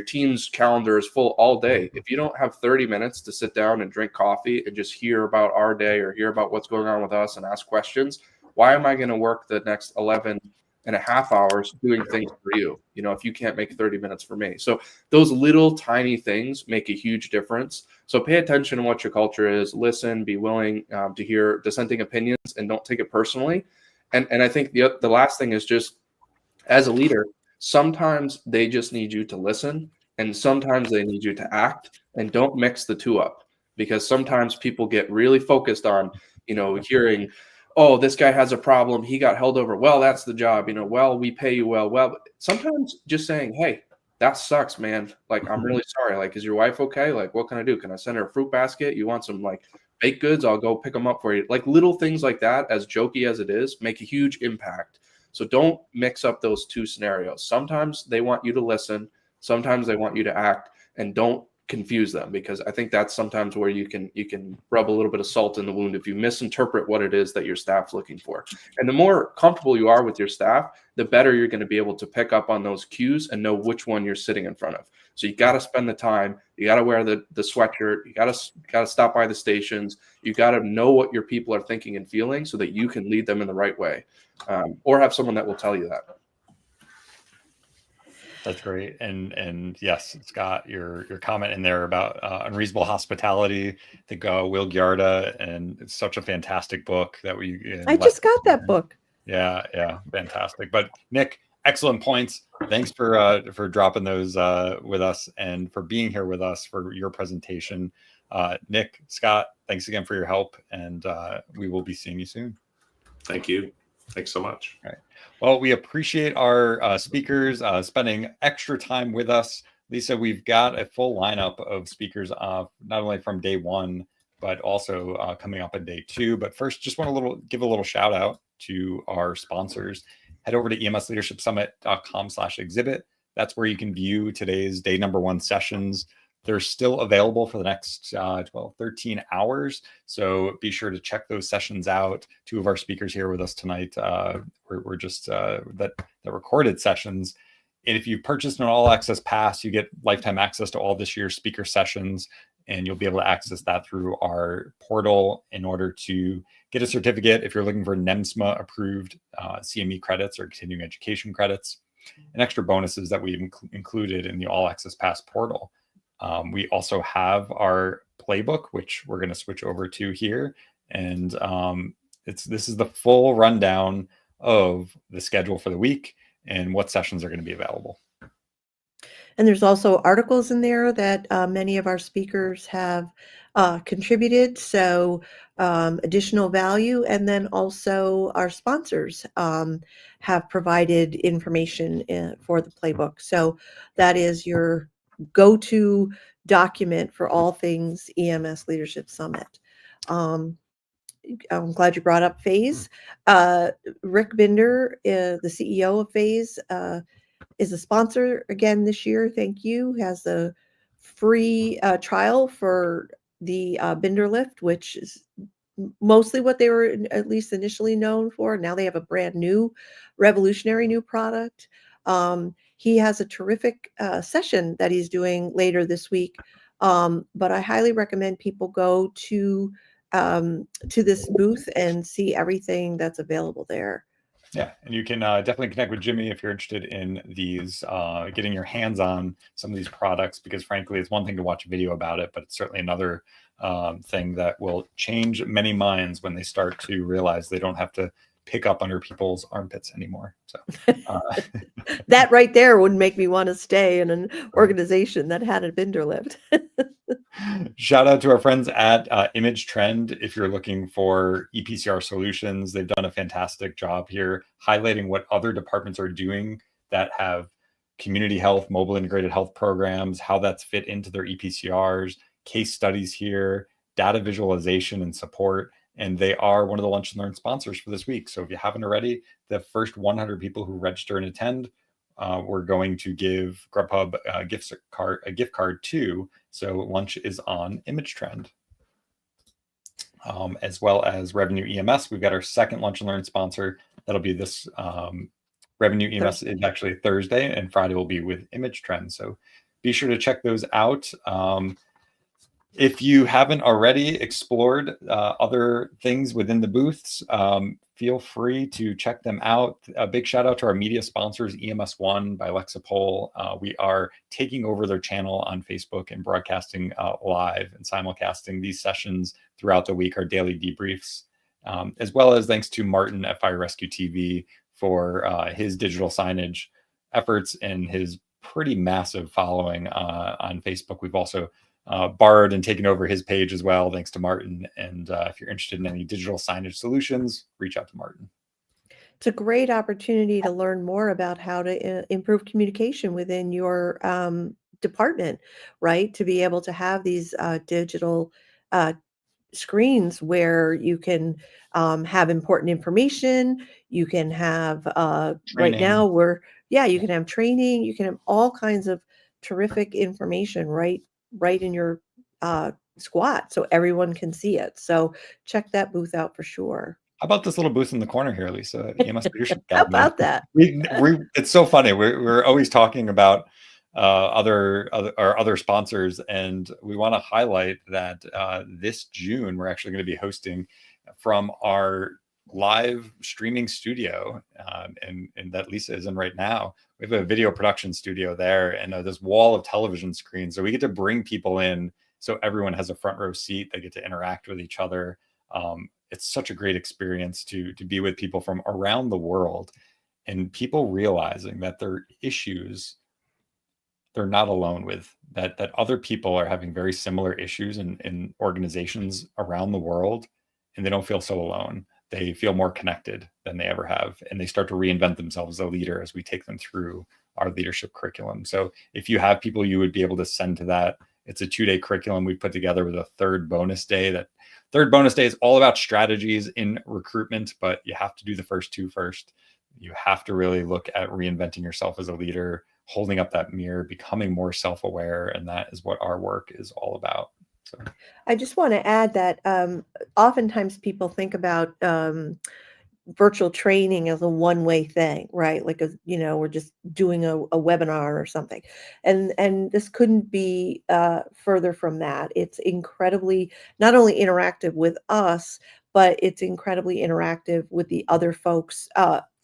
team's calendar is full all day. If you don't have 30 minutes to sit down and drink coffee and just hear about our day or hear about what's going on with us and ask questions, why am I going to work the next 11 and a half hours doing things for you, if you can't make 30 minutes for me? So those little tiny things make a huge difference. So pay attention to what your culture is, listen, be willing to hear dissenting opinions, and don't take it personally. And I think the last thing is, just as a leader, sometimes they just need you to listen, and sometimes they need you to act, and don't mix the two up, because sometimes people get really focused on, hearing, oh, this guy has a problem, he got held over. Well, that's the job, well, we pay you well. Well, sometimes just saying, hey, that sucks, man. Like, I'm really sorry. Like, is your wife okay? Like, what can I do? Can I send her a fruit basket? You want some like baked goods? I'll go pick them up for you. Like, little things like that, as jokey as it is, make a huge impact. So don't mix up those two scenarios. Sometimes they want you to listen. Sometimes they want you to act, and don't confuse them, because I think that's sometimes where you can rub a little bit of salt in the wound if you misinterpret what it is that your staff's looking for. And the more comfortable you are with your staff, the better you're going to be able to pick up on those cues and know which one you're sitting in front of. So you got to spend the time. You got to wear the sweatshirt. You got to stop by the stations. You got to know what your people are thinking and feeling, so that you can lead them in the right way, or have someone that will tell you that. That's great. And yes, Scott, your comment in there about unreasonable hospitality, I think Will Giarda, and it's such a fantastic book that I just got that book. Yeah, fantastic. But Nick, excellent points. Thanks for dropping those with us, and for being here with us for your presentation. Nick, Scott, thanks again for your help, and we will be seeing you soon. Thank you. Thanks so much. All right. Well, we appreciate our speakers spending extra time with us. Lisa, we've got a full lineup of speakers, not only from day one, but also coming up on day two. But first, just want to give a little shout out to our sponsors. Head over to emsleadershipsummit.com/exhibit. That's where you can view today's day number 1 sessions. They're still available for the next 12, 13 hours. So be sure to check those sessions out. 2 of our speakers here with us tonight we're just the recorded sessions. And if you've purchased an all access pass, you get lifetime access to all this year's speaker sessions, and you'll be able to access that through our portal in order to get a certificate if you're looking for NEMSMA approved CME credits or continuing education credits, and extra bonuses that we've included in the all access pass portal. We also have our playbook, which we're going to switch over to here. And this is the full rundown of the schedule for the week and what sessions are going to be available. And there's also articles in there that many of our speakers have contributed, so additional value. And then also our sponsors have provided information for the playbook. So that is your go-to document for all things EMS Leadership Summit. I'm glad you brought up Phase. Rick Binder, the CEO of Phase, is a sponsor again this year. Thank you. Has a free trial for the Binder lift, which is mostly what they were at least initially known for. Now they have a brand new, revolutionary new product. He has a terrific session that he's doing later this week. But I highly recommend people go to this booth and see everything that's available there. Yeah, and you can definitely connect with Jimmy if you're interested in these, getting your hands on some of these products, because frankly, it's one thing to watch a video about it, but it's certainly another thing that will change many minds when they start to realize they don't have to pick up under people's armpits anymore. So that right there would make me want to stay in an organization that had a Binder lift. Shout out to our friends at Image Trend. If you're looking for EPCR solutions, they've done a fantastic job here highlighting what other departments are doing that have community health, mobile integrated health programs, how that's fit into their EPCRs, case studies here, data visualization and support. And they are one of the Lunch and Learn sponsors for this week. So if you haven't already, the first 100 people who register and attend, we're going to give Grubhub a gift card too. So lunch is on Image Trend. As well as Revenue EMS, we've got our second Lunch and Learn sponsor. That'll be this Revenue EMS is actually Thursday, and Friday will be with Image Trends. So be sure to check those out. If you haven't already explored other things within the booths, feel free to check them out. A big shout out to our media sponsors, EMS One by Lexapol. We are taking over their channel on Facebook and broadcasting live and simulcasting these sessions throughout the week, our daily debriefs, as well as thanks to Martin at Fire Rescue TV for his digital signage efforts and his pretty massive following on Facebook. We've also borrowed and taken over his page as well, thanks to Martin. And if you're interested in any digital signage solutions, reach out to Martin. It's a great opportunity to learn more about how to improve communication within your department, right? To be able to have these digital screens where you can have important information. You can have right now you can have training. You can have all kinds of terrific information right in your squat, so everyone can see it. So check that booth out for sure. How about this little booth in the corner here, Lisa? EMS Leadership. How about that? It's so funny. We're always talking about other sponsors, and we want to highlight that this June we're actually going to be hosting from our live streaming studio, and that Lisa is in right now. We have a video production studio there, and this wall of television screens. So we get to bring people in, so everyone has a front row seat. They get to interact with each other. It's such a great experience to be with people from around the world, and people realizing that their issues they're not alone with, that other people are having very similar issues in organizations around the world, and they don't feel so alone. They feel more connected than they ever have, and they start to reinvent themselves as a leader as we take them through our leadership curriculum. So if you have people you would be able to send to that, it's a 2-day curriculum we put together with a third bonus day. That third bonus day is all about strategies in recruitment, but you have to do the first 2 first. You have to really look at reinventing yourself as a leader, holding up that mirror, becoming more self-aware, and that is what our work is all about. So I just want to add that oftentimes people think about virtual training as a one-way thing, right? Like we're just doing a webinar or something, and this couldn't be further from that. It's incredibly not only interactive with us, but it's incredibly interactive with the other folks,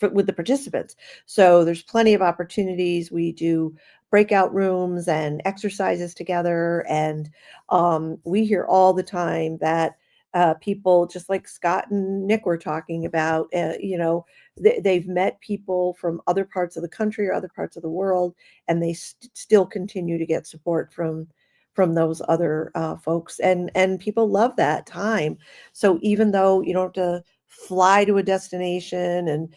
with the participants. So there's plenty of opportunities. We do breakout rooms and exercises together, and we hear all the time that people, just like Scott and Nick were talking about, they've met people from other parts of the country or other parts of the world, and they still continue to get support from those other folks, and people love that time. So even though you don't have to fly to a destination and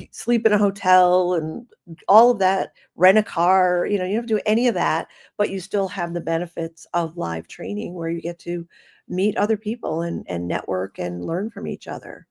sleep in a hotel and all of that, rent a car, you don't have to do any of that, but you still have the benefits of live training where you get to meet other people and network and learn from each other.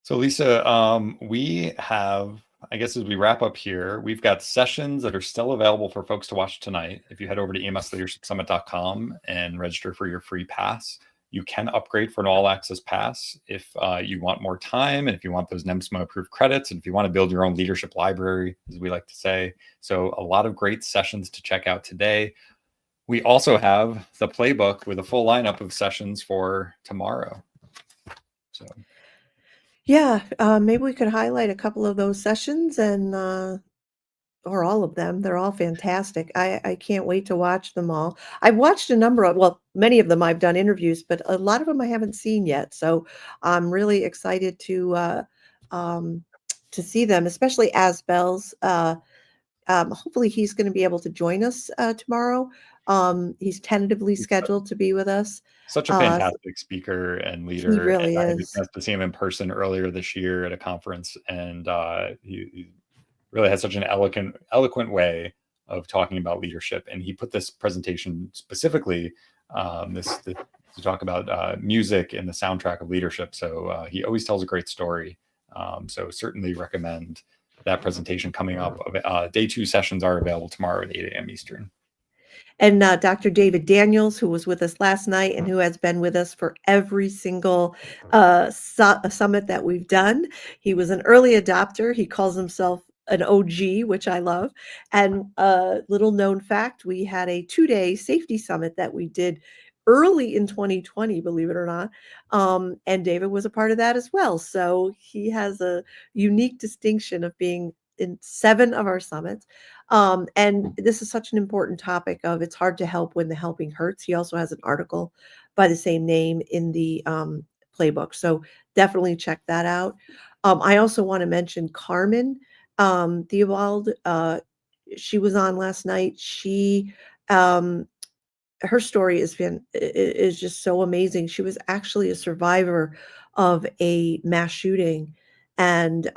So Lisa, we have, I guess as we wrap up here, we've got sessions that are still available for folks to watch tonight. If you head over to emsleadershipsummit.com and register for your free pass, you can upgrade for an all-access pass if you want more time, and if you want those NEMSMA-approved credits, and if you want to build your own leadership library, as we like to say. So a lot of great sessions to check out today. We also have the playbook with a full lineup of sessions for tomorrow. So yeah, maybe we could highlight a couple of those sessions and or all of them. They're all fantastic. I can't wait to watch them all. I've watched a number of, many of them I've done interviews, but a lot of them I haven't seen yet. So I'm really excited to see them, especially Asbel's. Hopefully he's going to be able to join us tomorrow. He's tentatively scheduled to be with us. Such a fantastic speaker and leader. He really and I had is. a chance to see him in person earlier this year at a conference, and he really has such an eloquent way of talking about leadership. And he put this presentation specifically to talk about music and the soundtrack of leadership. So he always tells a great story. So certainly recommend that presentation coming up. Day 2 sessions are available tomorrow at 8 a.m. Eastern. And Dr. David Daniels, who was with us last night and who has been with us for every single summit that we've done. He was an early adopter. He calls himself an OG, which I love. And little known fact, we had a 2-day safety summit that we did early in 2020, believe it or not. And David was a part of that as well. So he has a unique distinction of being in 7 of our summits. And this is such an important topic of it's hard to help when the helping hurts. He also has an article by the same name in the playbook. So definitely check that out. I also want to mention Carmen Theobald. She was on last night. She her story is just so amazing. She was actually a survivor of a mass shooting, and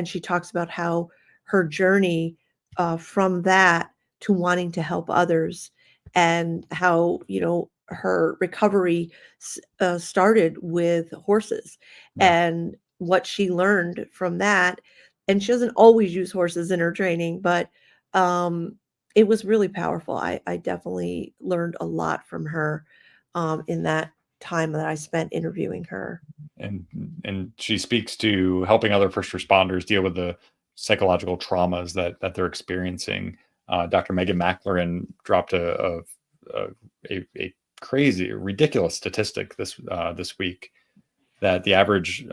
she talks about how her journey from that to wanting to help others, and how her recovery started with horses, and what she learned from that. And she doesn't always use horses in her training, but it was really powerful. I definitely learned a lot from her in that time that I spent interviewing her. And she speaks to helping other first responders deal with the psychological traumas that they're experiencing. Dr. Megan McLaren dropped a crazy, ridiculous statistic this week that the average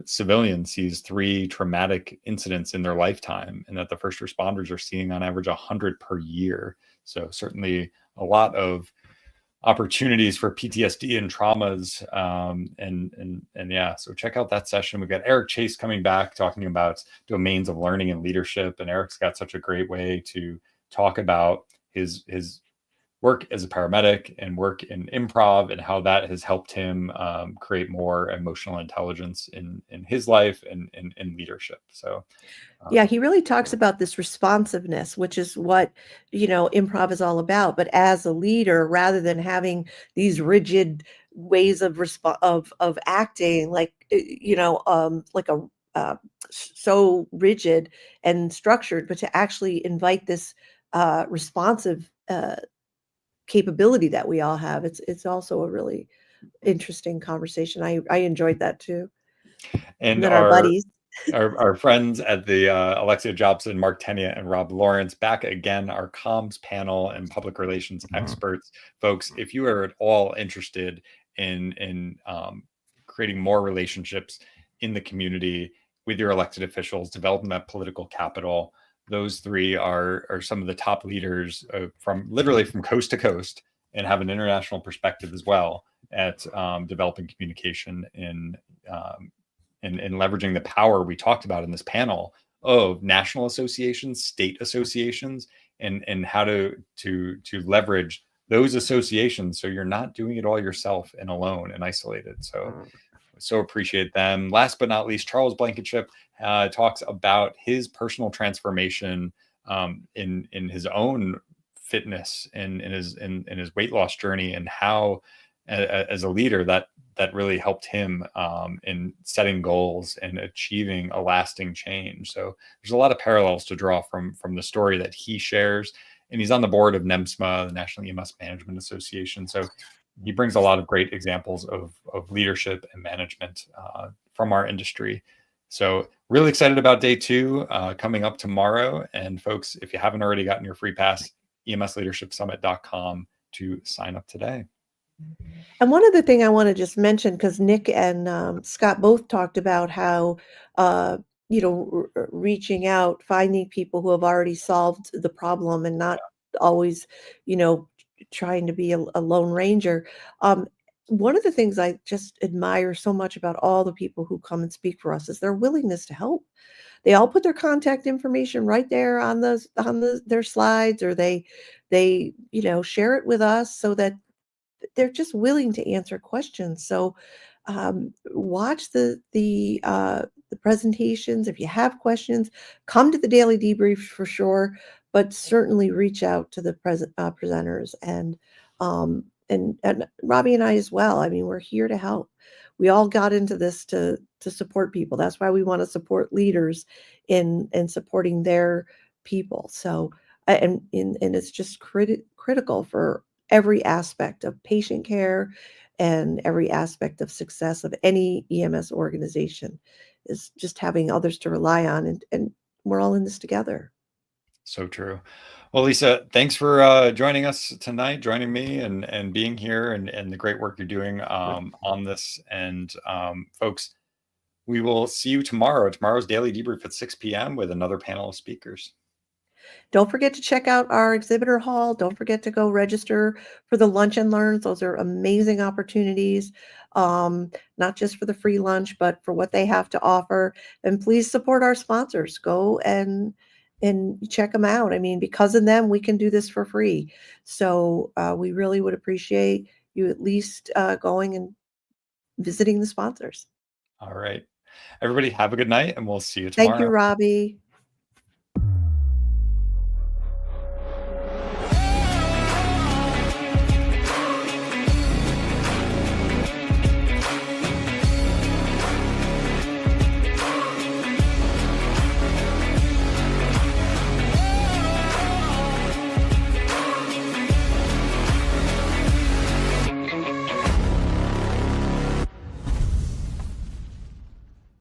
civilian sees 3 traumatic incidents in their lifetime, and that the first responders are seeing on average 100 per year. So certainly a lot of opportunities for PTSD and traumas. And yeah, so check out that session. We've got Eric Chase coming back talking about domains of learning and leadership. And Eric's got such a great way to talk about his work as a paramedic and work in improv, and how that has helped him create more emotional intelligence in his life and in leadership. So yeah, he really talks about this responsiveness, which is what improv is all about. But as a leader, rather than having these rigid ways of of acting, like so rigid and structured, but to actually invite this responsive capability that we all have. It's also a really interesting conversation. I enjoyed that too. And then our buddies. Our friends at the Alexia Jobson, Mark Tenia, and Rob Lawrence back again, our comms panel and public relations experts. Folks, if you are at all interested in creating more relationships in the community with your elected officials, developing that political capital, those 3 are some of the top leaders from literally from coast to coast, and have an international perspective as well at developing communication in leveraging the power we talked about in this panel of national associations, state associations, and how to leverage those associations so you're not doing it all yourself and alone and isolated. So appreciate them. Last but not least, Charles Blankenship talks about his personal transformation in his own fitness and in his weight loss journey, and how as a leader that really helped him in setting goals and achieving a lasting change. So there's a lot of parallels to draw from the story that he shares. And he's on the board of NEMSMA, the National EMS Management Association. So he brings a lot of great examples of leadership and management from our industry. So really excited about day 2 coming up tomorrow. And folks, if you haven't already gotten your free pass, emsleadershipsummit.com to sign up today. And one other thing I want to just mention, because Nick and Scott both talked about how, reaching out, finding people who have already solved the problem and not always, trying to be a lone ranger. One of the things I just admire so much about all the people who come and speak for us is their willingness to help. They all put their contact information right there on their slides, or they share it with us so that they're just willing to answer questions. So watch the presentations. If you have questions, come to the daily debrief for sure, but certainly reach out to the presenters and Robbie and I as well. I mean, we're here to help. We all got into this to support people. That's why we want to support leaders in supporting their people. So and it's just critical for every aspect of patient care and every aspect of success of any EMS organization, is just having others to rely on, and we're all in this together. So true. Well, Lisa, thanks for joining us tonight, joining me and being here and the great work you're doing on this. And folks, we will see you tomorrow. Tomorrow's daily debrief at 6 p.m. with another panel of speakers. Don't forget to check out our exhibitor hall. Don't forget to go register for the lunch and learns. Those are amazing opportunities, not just for the free lunch, but for what they have to offer. And please support our sponsors. Go and check them out. I mean, because of them, we can do this for free. So we really would appreciate you at least going and visiting the sponsors. All right. Everybody have a good night, and we'll see you Thank you, tomorrow. Robbie.